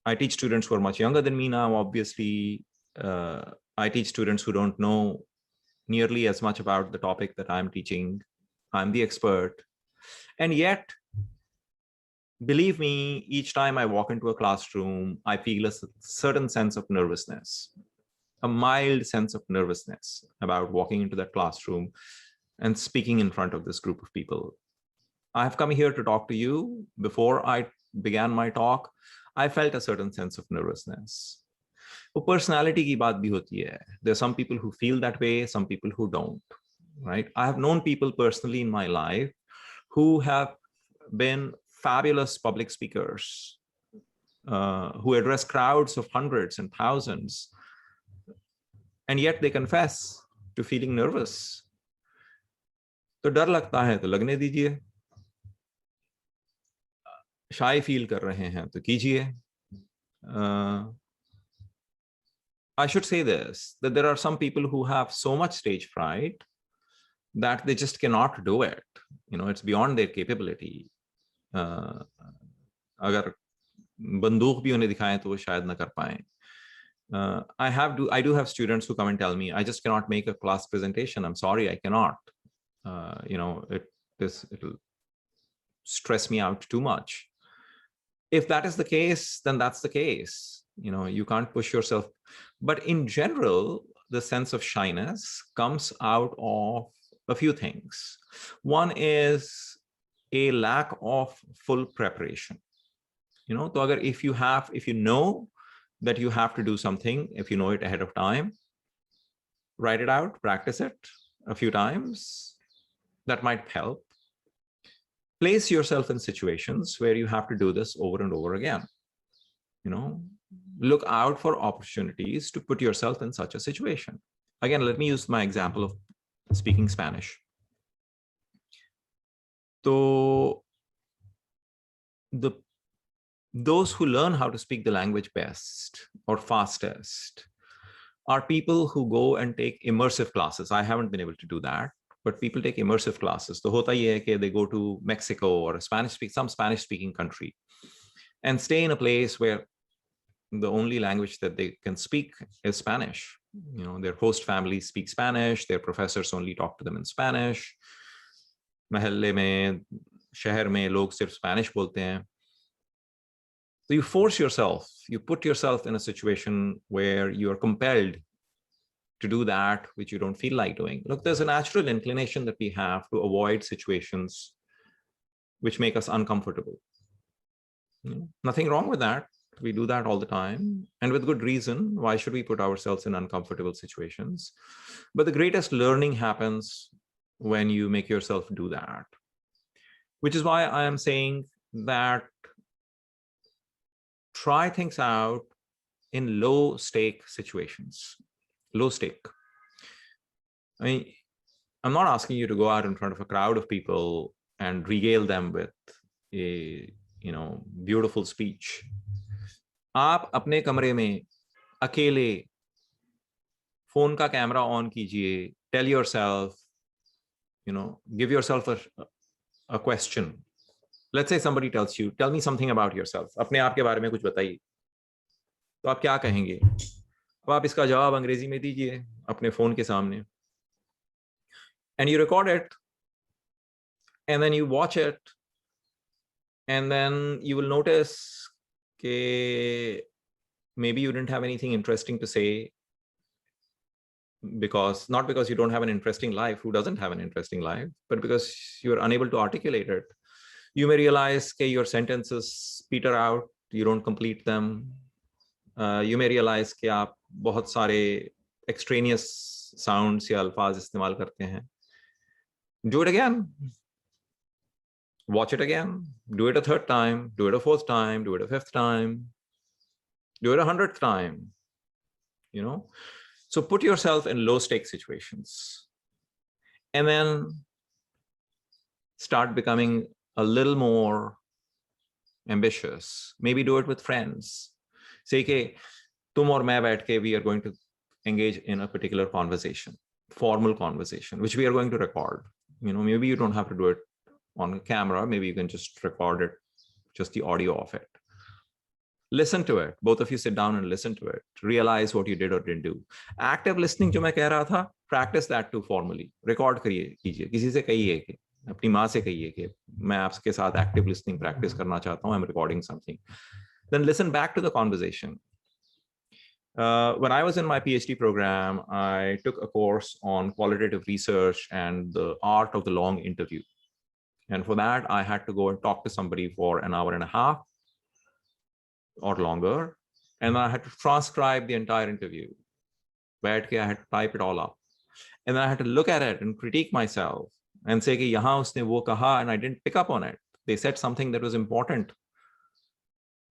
B: I teach students who are much younger than me now, obviously. I teach students who don't know nearly as much about the topic that I'm teaching. I'm the expert. And yet, believe me, each time I walk into a classroom, I feel a certain sense of nervousness, a mild sense of nervousness about walking into that classroom and speaking in front of this group of people. I've come here to talk to you. Before I began my talk, I felt a certain sense of nervousness. वो personality की बात भी होती है. There are some people who feel that way, some people who don't, right? I have known people personally in my life who have been fabulous public speakers, who address crowds of hundreds and thousands, and yet they confess to feeling nervous. तो डर लगता है तो लगने दीजिए. शाय feel कर रहे हैं तो कीजिए. I should say this, that there are some people who have so much stage fright that they just cannot do it. You know, it's beyond their capability. अगर बंदूक भी उन्हें दिखाएं तो वो शायद ना कर पाएं. I do have students who come and tell me, I just cannot make a class presentation. I'm sorry, I cannot. You know, it'll stress me out too much. If that is the case, then that's the case. You know, you can't push yourself. But in general, the sense of shyness comes out of a few things. One is a lack of full preparation. You know, so if you know that you have to do something, if you know it ahead of time, write it out, practice it a few times. That might help. Place yourself in situations where you have to do this over and over again. You know, look out for opportunities to put yourself in such a situation. Again, let me use my example of speaking Spanish. So those who learn how to speak the language best or fastest are people who go and take immersive classes. I haven't been able to do that, but people take immersive classes. So hota ye hai ki they go to Mexico or some Spanish speaking country and stay in a place where the only language that they can speak is Spanish. You know, their host family speaks Spanish, their professors only talk to them in Spanish. Mahalle mein, shahar mein log sirf Spanish bolte hain. So you force yourself, you put yourself in a situation where you are compelled to do that which you don't feel like doing. Look, there's a natural inclination that we have to avoid situations which make us uncomfortable. You know, nothing wrong with that. We do that all the time, and with good reason. Why should we put ourselves in uncomfortable situations? But the greatest learning happens when you make yourself do that, which is why I am saying that try things out in low stake situations. Low stake. I mean, I'm not asking you to go out in front of a crowd of people and regale them with a, you know, beautiful speech. आप अपने कमरे में अकेले phone का camera on कीजिए. Tell yourself, you know, give yourself a question. Let's say somebody tells you, tell me something about yourself. अपने आप के बारे में कुछ बताइए. तो आप क्या कहेंगे? अब आप इसका जवाब अंग्रेजी में दीजिए अपने फोन के सामने. And you record it, and then you watch it, and then you will notice that maybe you didn't have anything interesting to say, not because you don't have an interesting life. Who doesn't have an interesting life? But because you're unable to articulate it. You may realize that your sentences peter out, you don't complete them. You may realize that आप बहुत सारे extraneous sounds या अल्फाज इस्तेमाल करते हैं. Do it again. Watch it again. Do it a third time. Do it a fourth time. Do it a fifth time. Do it 100th time. You know, so put yourself in low stake situations, and then start becoming a little more ambitious. Maybe do it with friends. Say कि तुम और मैं बैठ के we are going to engage in a particular conversation, formal conversation, which we are going to record. You know, maybe you don't have to do it on camera. Maybe you can just record it, just the audio of it. Listen to it. Both of you sit down and listen to it. Realize what you did or didn't do. Active listening जो मैं कह रहा था, practice that too formally. Record कीजिए. किसी से कहिए कि अपनी माँ से कहिए कि मैं आपके साथ active listening practice करना चाहता हूँ. I'm recording something. Then listen back to the conversation. When I was in my PhD program, I took a course on qualitative research and the art of the long interview. And for that, I had to go and talk to somebody for an hour and a half or longer. And I had to transcribe the entire interview. I had to type it all up. And then I had to look at it and critique myself and say, कि यहाँ उसने वो कहा, and I didn't pick up on it. They said something that was important,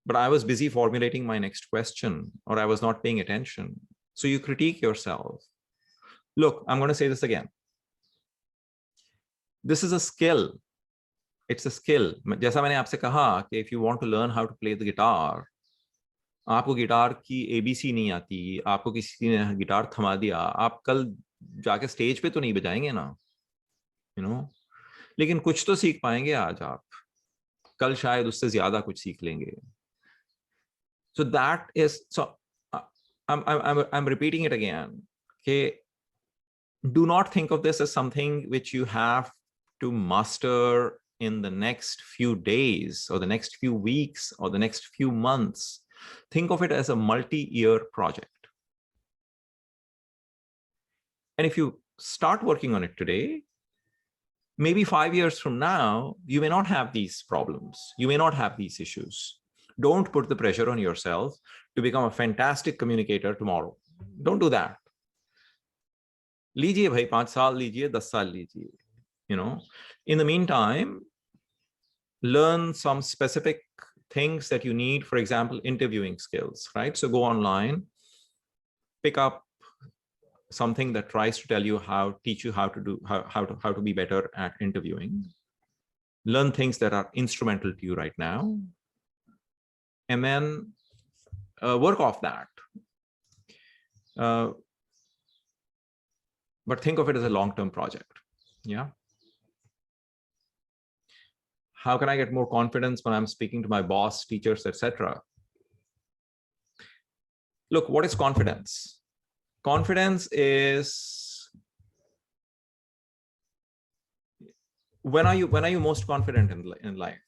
B: but I was busy formulating my next question, or I was not paying attention. So you critique yourself. Look, I'm going to say this again. This is a skill. It's a skill. जैसा मैंने आपसे कहा कि if you want to learn how to play the guitar, आपको guitar की ABC नहीं आती, आपको किसी ने गिटार थमा दिया, आप कल जाके स्टेज पे तो नहीं बजाएंगे ना. लेकिन कुछ तो सीख पाएंगे आज आप, कल शायद उससे ज्यादा कुछ सीख लेंगे. So that is, so I'm repeating it again. Okay, do not think of this as something which you have to master in the next few days or the next few weeks or the next few months. Think of it as a multi-year project. And if you start working on it today, maybe 5 years from now, you may not have these problems. You may not have these issues. Don't put the pressure on yourself to become a fantastic communicator tomorrow. Don't do that. लीजिए भाई 5 साल लीजिए, 10 साल लीजिए. In the meantime, learn some specific things that you need. For example, interviewing skills, right? So go online, pick up something that tries to tell you teach you how to be better at interviewing. Learn things that are instrumental to you right now, and then work off that. But think of it as a long-term project. Yeah. How can I get more confidence when I'm speaking to my boss, teachers, etc.? Look, what is confidence? Confidence is, when are you most confident in life?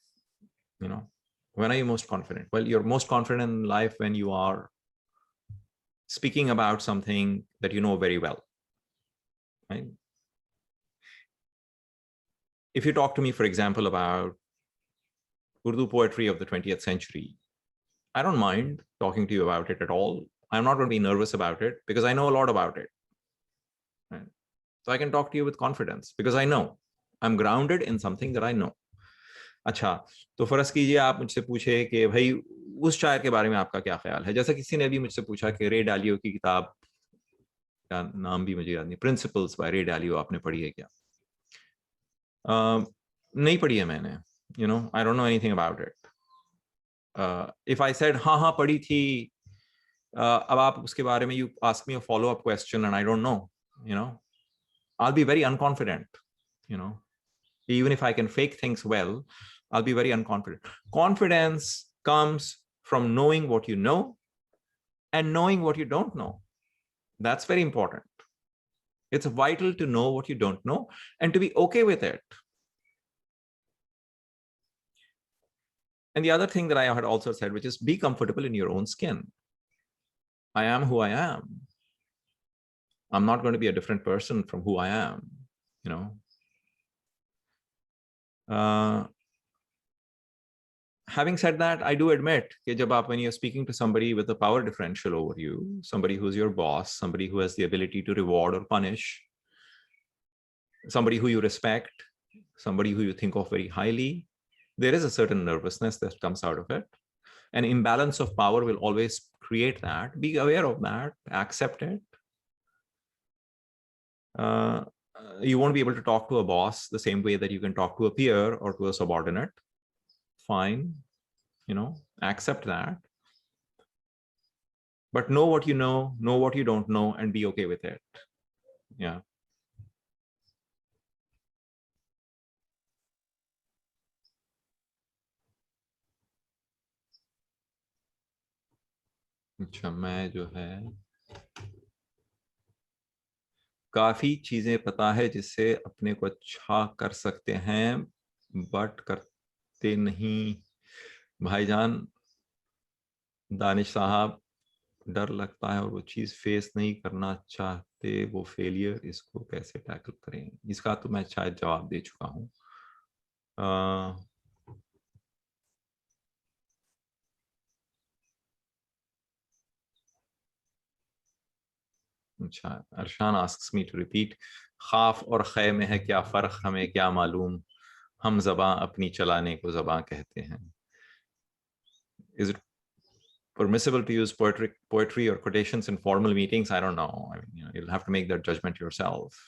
B: When are you most confident? Well, you're most confident in life when you are speaking about something that you know very well, right? If you talk to me, for example, about Urdu poetry of the 20th century, I don't mind talking to you about it at all. I'm not going to be nervous about it because I know a lot about it. Right? So I can talk to you with confidence because I know I'm grounded in something that I know. अच्छा, तो फर्ज कीजिए आप मुझसे पूछे कि भाई उस शायर के बारे में आपका क्या ख्याल है. जैसा किसी ने भी मुझसे पूछा कि रे डालियो की किताब का नाम भी मुझे याद नहीं, प्रिंसिपल्स बाय रे डालियो, आपने पढ़ी है क्या? नहीं पढ़ी है मैंने. I don't know anything about it. If I said हाँ पढ़ी थी, अब आप उसके बारे में, you ask me a follow-up question and I don't know, I'll be very unconfident. Even if I can fake things well, I'll be very unconfident. Confidence comes from knowing what you know and knowing what you don't know. That's very important. It's vital to know what you don't know and to be okay with it. And the other thing that I had also said, which is be comfortable in your own skin. I am who I am. I'm not going to be a different person from who I am, Having said that, I do admit that when you're speaking to somebody with a power differential over you, somebody who's your boss, somebody who has the ability to reward or punish, somebody who you respect, somebody who you think of very highly, there is a certain nervousness that comes out of it. An imbalance of power will always create that. Be aware of that, accept it. You won't be able to talk to a boss the same way that you can talk to a peer or to a subordinate. Fine, accept that. But know what you know what you don't know, and be okay with it. Yeah. अच्छा, मैं जो है काफी चीजें पता है जिससे अपने को अच्छा कर सकते हैं, बट करते नहीं. भाईजान दानिश साहब, डर लगता है और वो चीज फेस नहीं करना चाहते, वो फेलियर, इसको कैसे टैकल करें? इसका तो मैं शायद जवाब दे चुका हूँ. अच्छा, Arshan asks me to repeat. खाफ और खे में है क्या फर्क, हमें क्या मालूम, हम ज़बां अपनी चलाने को ज़बां कहते हैं. Is it permissible to use poetry or quotations in formal meetings? I don't know. I mean, you'll have to make that judgment yourself.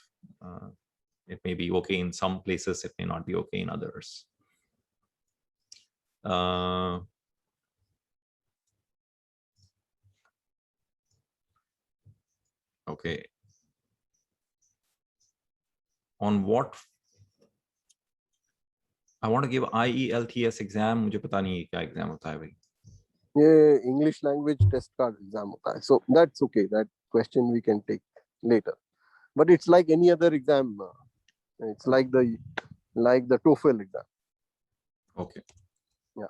B: It may be okay in some places, it may not be okay in others. Okay. On what I want to give IELTS exam. मुझे पता नहीं है क्या exam होता है भाई.
E: ये English language test का exam होता है. So that's okay. That question we can take later. But it's like any other exam. It's like the TOEFL exam.
B: Okay.
E: Yeah.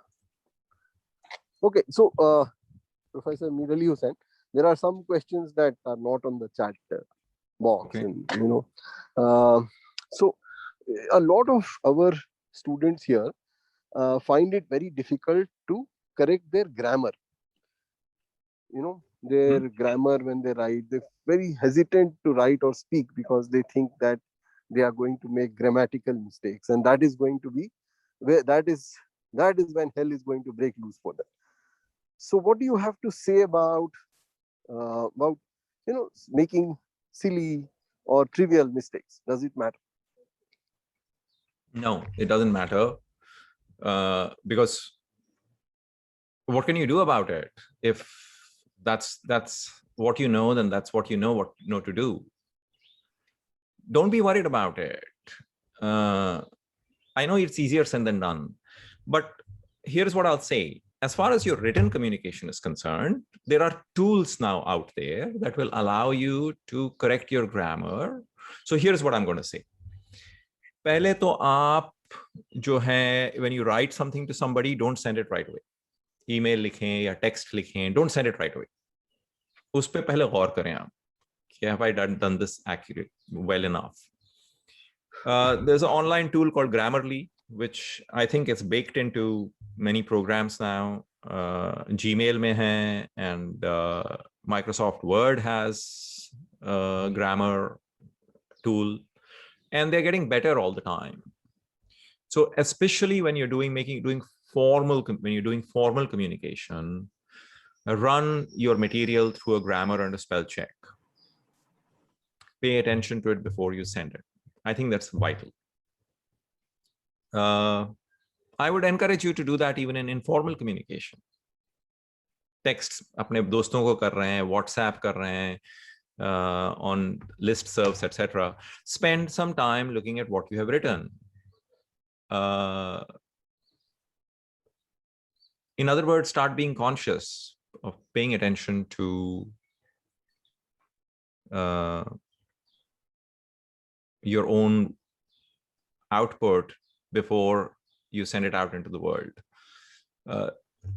E: Okay. So Professor Mirali Hussain, there are some questions that are not on the chat box.
B: Okay.
E: And, so a lot of our students here find it very difficult to correct their grammar. Their grammar when they write, they're very hesitant to write or speak because they think that they are going to make grammatical mistakes, and that is going to be where that is when hell is going to break loose for them. So what do you have to say about making silly or trivial mistakes? Does it matter?
B: No, it doesn't matter, because what can you do about it? If that's what you know, then that's what you know to do. Don't be worried about it. I know it's easier said than done, but here's what I'll say. As far as your written communication is concerned, there are tools now out there that will allow you to correct your grammar. So here's what I'm going to say. पहले तो आप जो है, when you write something to somebody, don't send it right away. Email लिखें या text लिखें, don't send it right away. उस पे पहले गौर करें आप. Have I done this accurate well enough? There's an online tool called Grammarly, which I think is baked into many programs now. Gmail mein hai, and Microsoft Word has a grammar tool, and they're getting better all the time. So especially when you're doing formal communication, run your material through a grammar and a spell check. Pay attention to it before you send it. I think that's vital. I would encourage you to do that even in informal communication. Texts अपने दोस्तों को कर रहे हैं, WhatsApp कर रहे हैं, on listservs, etc. Spend some time looking at what you have written. In other words, start being conscious of paying attention to your own output before you send it out into the world.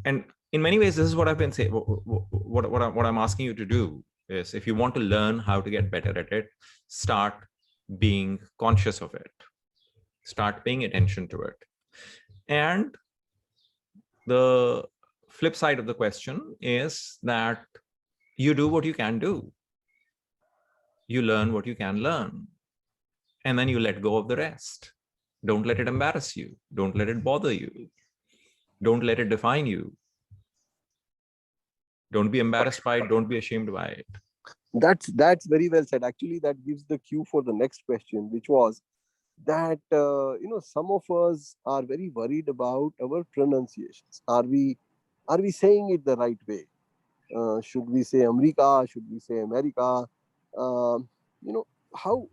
B: And in many ways, this is what I've been saying. What I'm asking you to do is, if you want to learn how to get better at it, start being conscious of it. Start paying attention to it. And the flip side of the question is that you do what you can do. You learn what you can learn. And then you let go of the rest. Don't let it embarrass you. Don't let it bother you. Don't let it define you. Don't be embarrassed by it. Don't be ashamed by it.
E: That's very well said. Actually, that gives the cue for the next question, which was that some of us are very worried about our pronunciations. Are we saying it the right way? Should we say America? Should we say America? How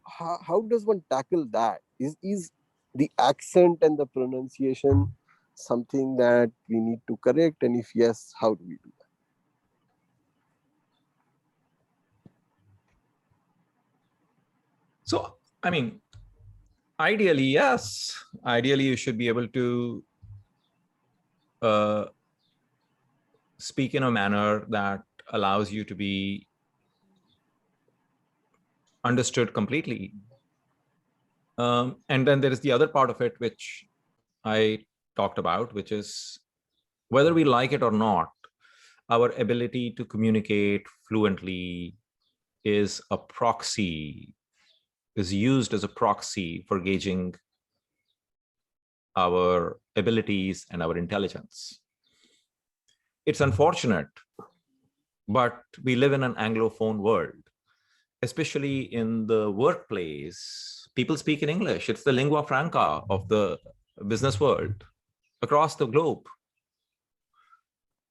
E: does one tackle that? Is the accent and the pronunciation something that we need to correct? And if yes, how do we do that?
B: So, I mean, ideally, yes. Ideally, you should be able to speak in a manner that allows you to be understood completely. And then there is the other part of it, which I talked about, which is whether we like it or not, our ability to communicate fluently is used as a proxy for gauging our abilities and our intelligence. It's unfortunate, but we live in an Anglophone world, especially in the workplace. People speak in English. It's the lingua franca of the business world across the globe.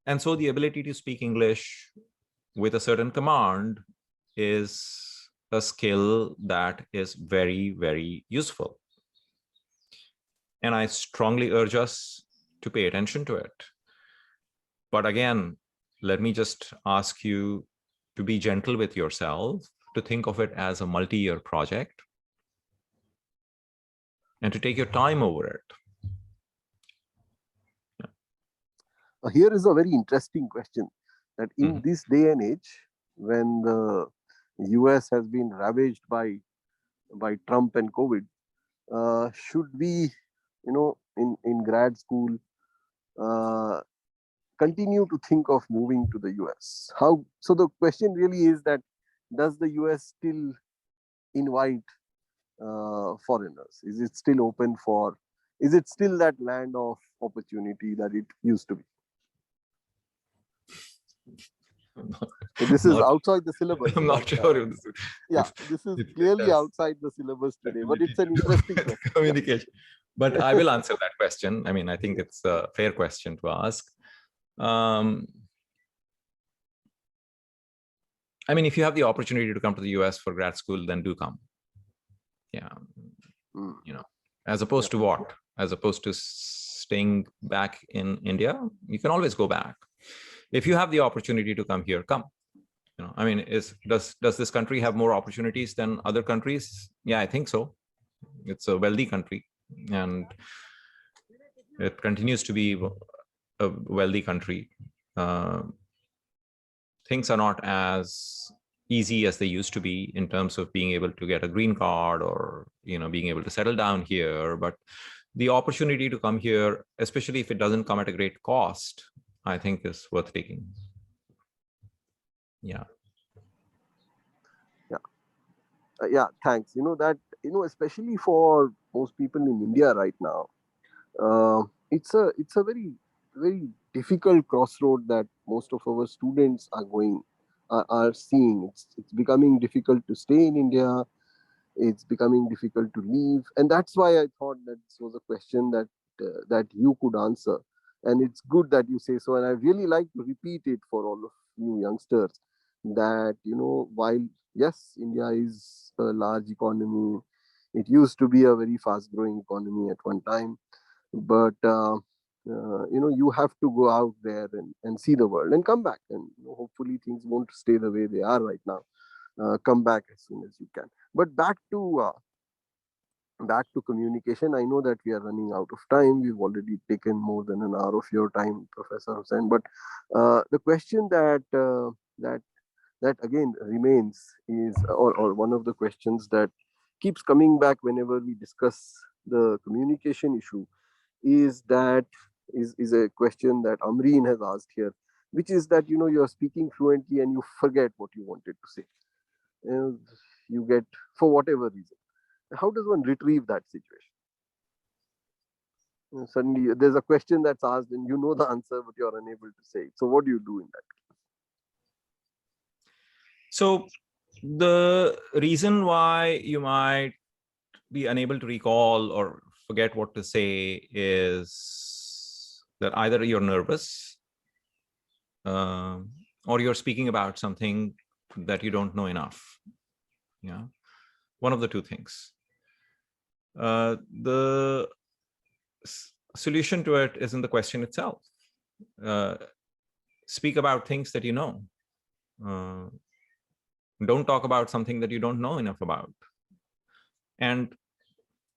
B: And so the ability to speak English with a certain command is a skill that is very, very useful. And I strongly urge us to pay attention to it. But again, let me just ask you to be gentle with yourself, to think of it as a multi-year project, and to take your time over it.
E: Here is a very interesting question, that in this day and age, when the US has been ravaged by Trump and COVID, should we, in grad school, continue to think of moving to the US? How? So the question really is that, does the US still invite foreigners? Is it still open for? Is it still that land of opportunity that it used to be? This is outside the syllabus.
B: I'm not sure if this is.
E: Yeah, this is clearly outside the syllabus today, but it's an interesting question.
B: Communication. But I will answer that question. I mean, I think it's a fair question to ask. I mean, if you have the opportunity to come to the US for grad school, then do come. Yeah. As opposed to what? As opposed to staying back in India, you can always go back. If you have the opportunity to come here, come. I mean, does this country have more opportunities than other countries? Yeah, I think so. It's a wealthy country, and it continues to be a wealthy country. Things are not as easy as they used to be in terms of being able to get a green card or being able to settle down here. But the opportunity to come here, especially if it doesn't come at a great cost, I think is worth taking. Yeah.
E: Yeah, thanks. Especially for most people in India right now, it's a very, very difficult crossroad that most of our students are seeing. It's becoming difficult to stay in India. It's becoming difficult to leave, and that's why I thought that this was a question that you could answer. And it's good that you say so. And I really like to repeat it for all of you youngsters, that, while yes, India is a large economy, it used to be a very fast growing economy at one time, but, you have to go out there and see the world and come back. And hopefully things won't stay the way they are right now. Come back as soon as you can. But back to communication. I know that we are running out of time. We've already taken more than an hour of your time, Professor Hussain. But the question that again remains is, or one of the questions that keeps coming back whenever we discuss the communication issue, is a question that Amreen has asked here, which is that you're speaking fluently and you forget what you wanted to say. You get, for whatever reason. How does one retrieve that situation? Suddenly there's a question that's asked and you know the answer, but you're unable to say it. So what do you do in that case?
B: So the reason why you might be unable to recall or forget what to say is that either you're nervous or you're speaking about something that you don't know enough. Yeah, one of the two things. The solution to it is in the question itself. Speak about things that you know. Don't talk about something that you don't know enough about. And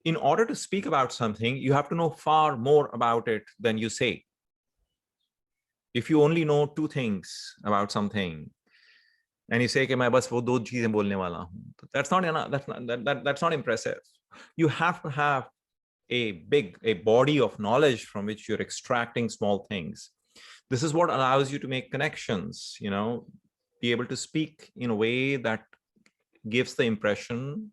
B: in order to speak about something, you have to know far more about it than you say. If you only know two things about something, and you say, "Ke main bas wo do cheezein bolne wala hu," that's not enough. That's not impressive. You have to have a body of knowledge from which you're extracting small things. This is what allows you to make connections, be able to speak in a way that gives the impression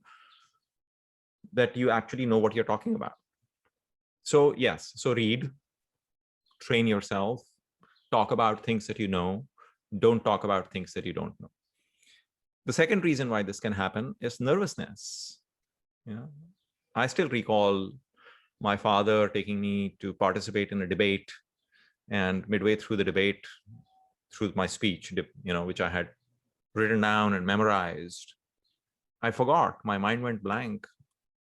B: that you actually know what you're talking about. So yes, so read, train yourself, talk about things that you know, don't talk about things that you don't know. The second reason why this can happen is nervousness. I still recall my father taking me to participate in a debate, and midway through the debate, through my speech, which I had written down and memorized, I forgot. My mind went blank.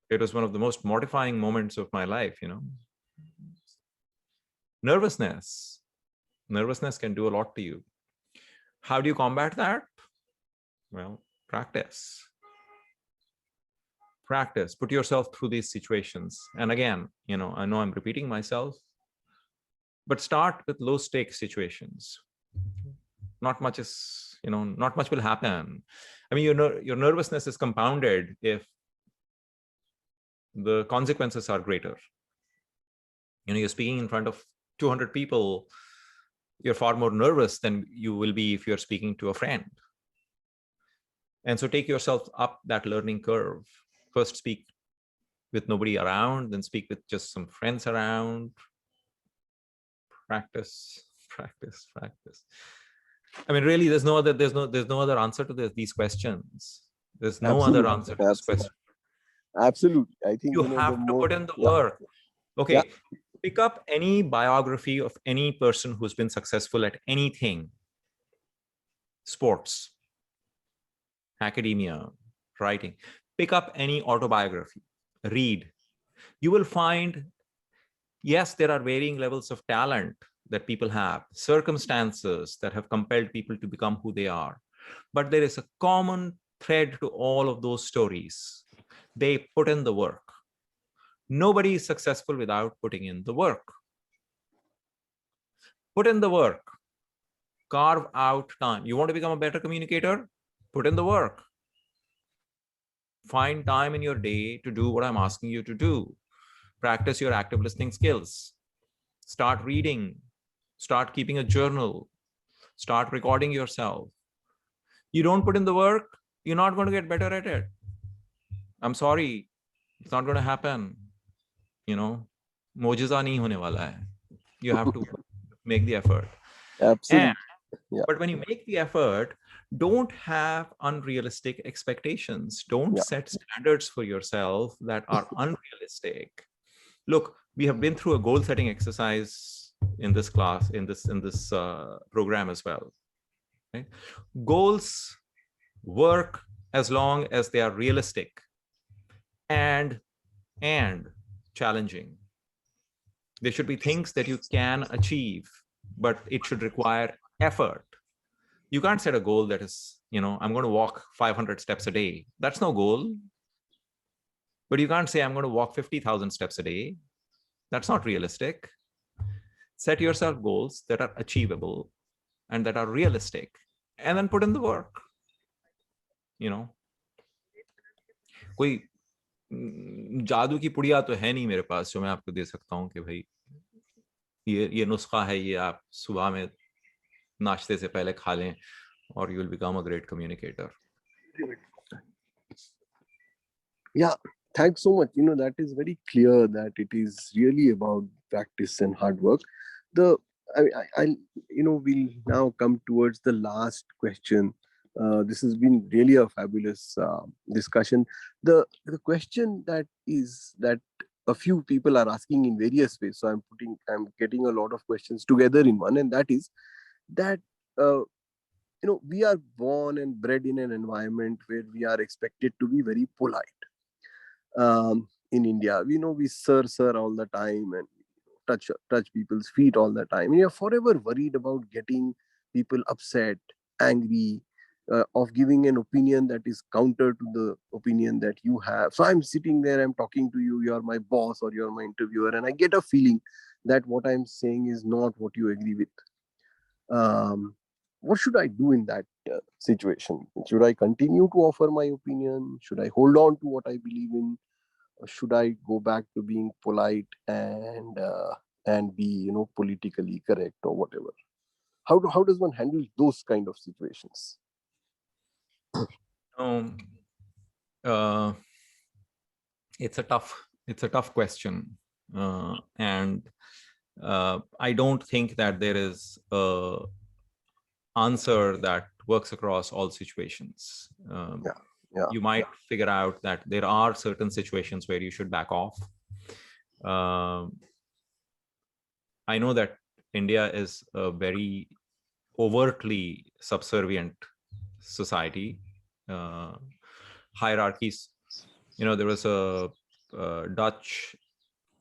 B: It was one of the most mortifying moments of my life, you know. Nervousness can do a lot to you. How do you combat that? Well, practice. Put yourself through these situations. And again, you know I'm repeating myself, but start with low stakes situations. Not much will happen. I mean, your nervousness is compounded if the consequences are greater. You're speaking in front of 200 people. You're far more nervous than you will be if you're speaking to a friend. And so take yourself up that learning curve. First speak with nobody around, then speak with just some friends around. Practice. I mean, really, there's no other answer to these questions. There's no other answer to this question.
E: Absolutely. I think
B: you have to put in the work. Okay. Yeah. Pick up any biography of any person who's been successful at anything. Sports, academia, writing. Pick up any autobiography, read. You will find, yes, there are varying levels of talent that people have, circumstances that have compelled people to become who they are. But there is a common thread to all of those stories. They put in the work. Nobody is successful without putting in the work. Put in the work. Carve out time. You want to become a better communicator? Put in the work. Find time in your day to do what I'm asking you to do. Practice your active listening skills. Start reading. Start keeping a journal. Start recording yourself. You don't put in the work, you're not going to get better at it. I'm sorry, it's not going to happen. Mojiza nahi hone wala hai. You have to make the effort.
E: Absolutely.
B: But when you make the effort, don't have unrealistic expectations. Don't set standards for yourself that are unrealistic. Look, we have been through a goal setting exercise in this class, in this program as well. Right? Goals work as long as they are realistic and challenging. There should be things that you can achieve, but it should require effort. You can't set a goal that is, I'm going to walk 500 steps a day. That's no goal. But you can't say I'm going to walk 50,000 steps a day. That's not realistic. Set yourself goals that are achievable and that are realistic, and then put in the work. कोई जादू की पुड़िया तो है नहीं मेरे पास जो मैं आपको दे सकता हूँ कि भाई ये नुस्खा है, ये आप सुबह में नाश्ते से पहले खा लें और you will become a great communicator.
E: Yeah, thanks so much. That is very clear that it is really about practice and hard work. We'll now come towards the last question. This has been really a fabulous discussion. The question that a few people are asking in various ways. So I'm getting a lot of questions together in one, and that is that we are born and bred in an environment where we are expected to be very polite. In India, we sir all the time and touch people's feet all the time. And you're forever worried about getting people upset, angry, of giving an opinion that is counter to the opinion that you have. So I'm sitting there, I'm talking to you, you're my boss or you're my interviewer, and I get a feeling that what I'm saying is not what you agree with. What should I do in that situation? Should I continue to offer my opinion? Should I hold on to what I believe in? Or should I go back to being polite and be politically correct or whatever? How does one handle those kind of situations?
B: It's a tough question, and I don't think that there is a answer that works across all situations. You might figure out that there are certain situations where you should back off. I know that India is a very overtly subservient society. Hierarchies. There was a Dutch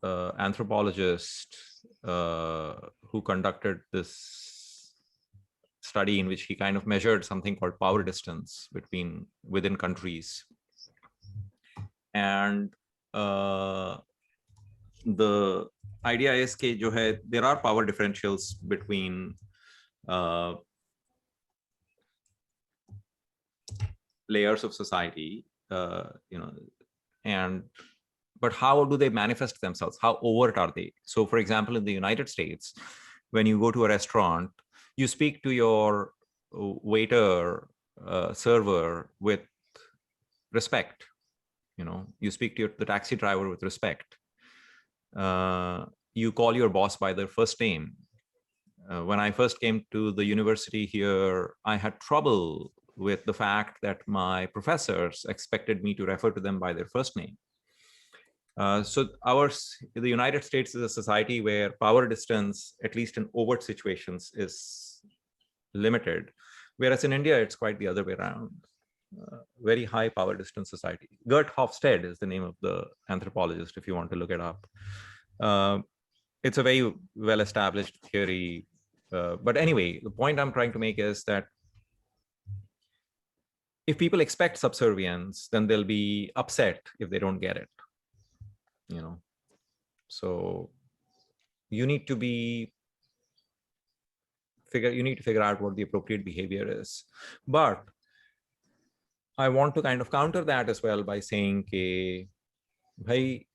B: anthropologist who conducted this study in which he kind of measured something called power distance within countries. And the idea is that there are power differentials between layers of society, but how do they manifest themselves? How overt are they? So, for example, in the United States, when you go to a restaurant, you speak to your waiter, server with respect. You speak to the taxi driver with respect. You call your boss by their first name. When I first came to the university here, I had trouble with the fact that my professors expected me to refer to them by their first name. So the United States is a society where power distance, at least in overt situations, is limited. Whereas in India, it's quite the other way around. Very high power distance society. Gert Hofstede is the name of the anthropologist, if you want to look it up. It's a very well-established theory. But anyway, the point I'm trying to make is that if people expect subservience, then they'll be upset if they don't get it. So you need to figure out what the appropriate behavior is. But I want to kind of counter that as well by saying, bhai,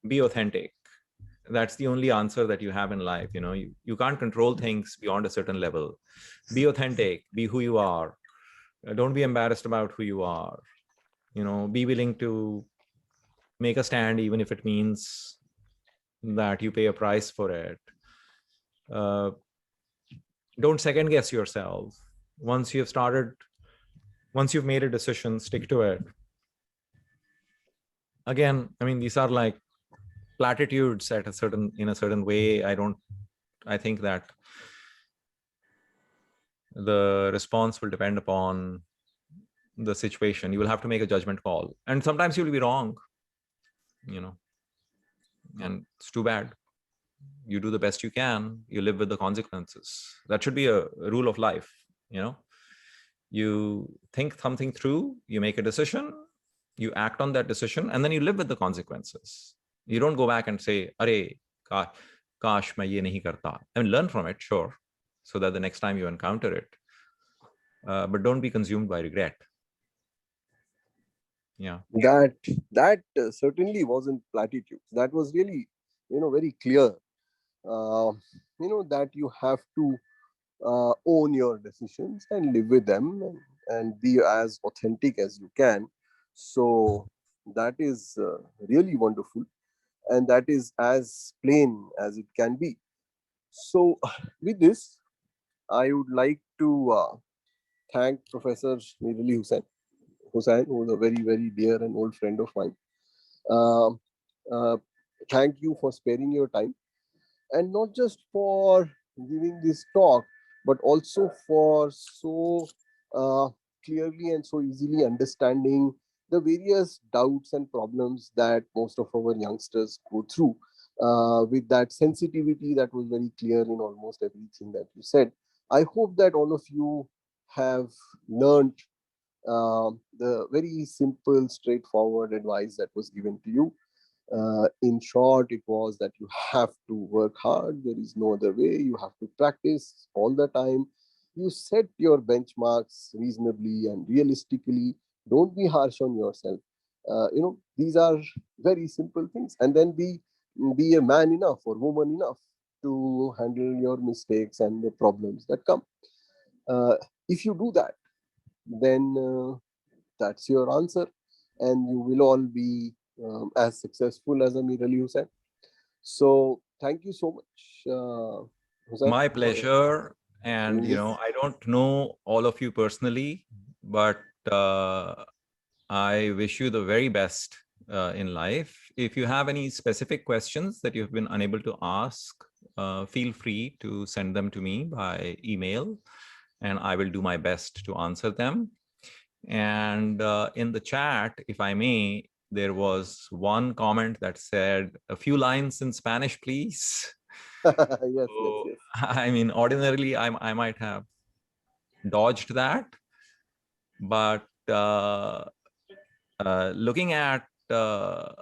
B: be authentic. That's the only answer that you have in life. You can't control things beyond a certain level. Be authentic, be who you are. Don't be embarrassed about who you are. Be willing to make a stand, even if it means that you pay a price for it. Don't second guess yourself. Once you've made a decision, stick to it. Again, these are like platitudes in a certain way. I think that the response will depend upon the situation. You will have to make a judgment call. And sometimes you will be wrong, and it's too bad. You do the best you can, you live with the consequences. That should be a rule of life. You think something through, you make a decision, you act on that decision, and then you live with the consequences. You don't go back and say, "Arey, kash main ye nahi karta." Learn from it, sure, so that the next time you encounter it. But don't be consumed by regret. Yeah.
E: That certainly wasn't platitudes. That was really, very clear. That you have to own your decisions and live with them and be as authentic as you can. So that is really wonderful, and that is as plain as it can be. So with this, I would like to thank Professor Mir Ali Hussain, who is a very, very dear and old friend of mine. Thank you for sparing your time, and not just for giving this talk, but also for so clearly and so easily understanding the various doubts and problems that most of our youngsters go through, with that sensitivity that was very clear in almost everything that you said. I hope that all of you have learned the very simple, straightforward advice that was given to you. In short, it was that you have to work hard. There is no other way. You have to practice all the time. You set your benchmarks reasonably and realistically. Don't be harsh on yourself. These are very simple things. And then be a man enough or woman enough to handle your mistakes and the problems that come. If you do that, then that's your answer, and you will all be as successful as Mir Ali Hussain. So thank you so much, Hussain.
B: My pleasure. And I don't know all of you personally, but I wish you the very best in life. If you have any specific questions that you've been unable to ask, feel free to send them to me by email, and I will do my best to answer them. And in the chat, if I may, there was one comment that said, "A few lines in Spanish, please."
E: Yes,
B: So,
E: yes.
B: I mean, ordinarily, I might have dodged that, but looking at the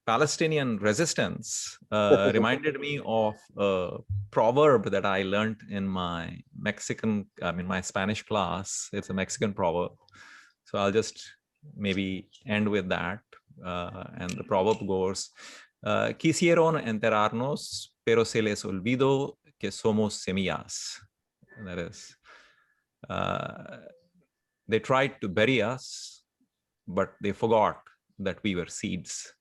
B: Palestinian resistance reminded me of a proverb that I learned in my my Spanish class. It's a Mexican proverb. So I'll just maybe end with that. And the proverb goes, quisieron enterrarnos, pero se les olvidó que somos semillas. That is, they tried to bury us, but they forgot that we were seeds.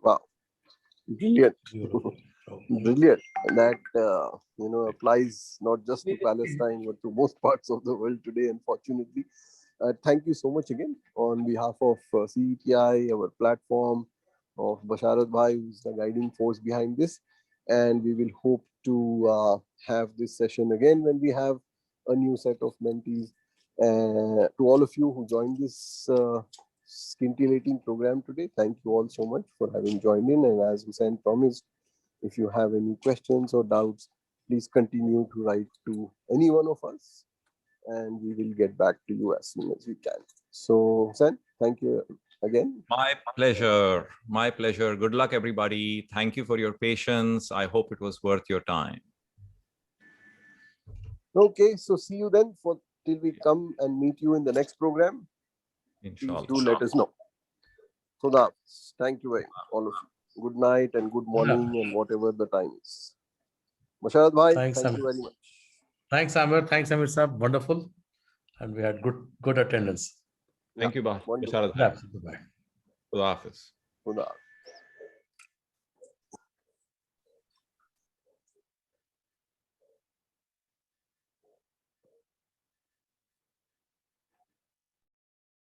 E: Wow. Brilliant. Brilliant. That applies not just to Palestine but to most parts of the world today, unfortunately. Thank you so much again on behalf of CETI, our platform, of Basharat Bhai, who's the guiding force behind this. And we will hope to have this session again when we have a new set of mentees. To all of you who joined this scintillating program today, thank you all so much for having joined in. And as Hussain promised, if you have any questions or doubts, please continue to write to any one of us, and we will get back to you as soon as we can. So, Hussain, thank you again.
B: My pleasure. My pleasure. Good luck, everybody. Thank you for your patience. I hope it was worth your time.
E: Okay, so see you then till we come and meet you in the next program.
B: Inshallah.
E: Please do let us know. Khuda Hafiz. Thank you very much, all of you. Good night and good morning and whatever the time is. Basharat Bhai, thank you very much.
C: Thanks, Amir. Thanks, Amir Saab. Wonderful. And we had good attendance.
B: Thank you,
E: Wonderful.
B: Basharat.
C: Absolutely.
B: Khuda Hafiz.
E: Khuda Hafiz.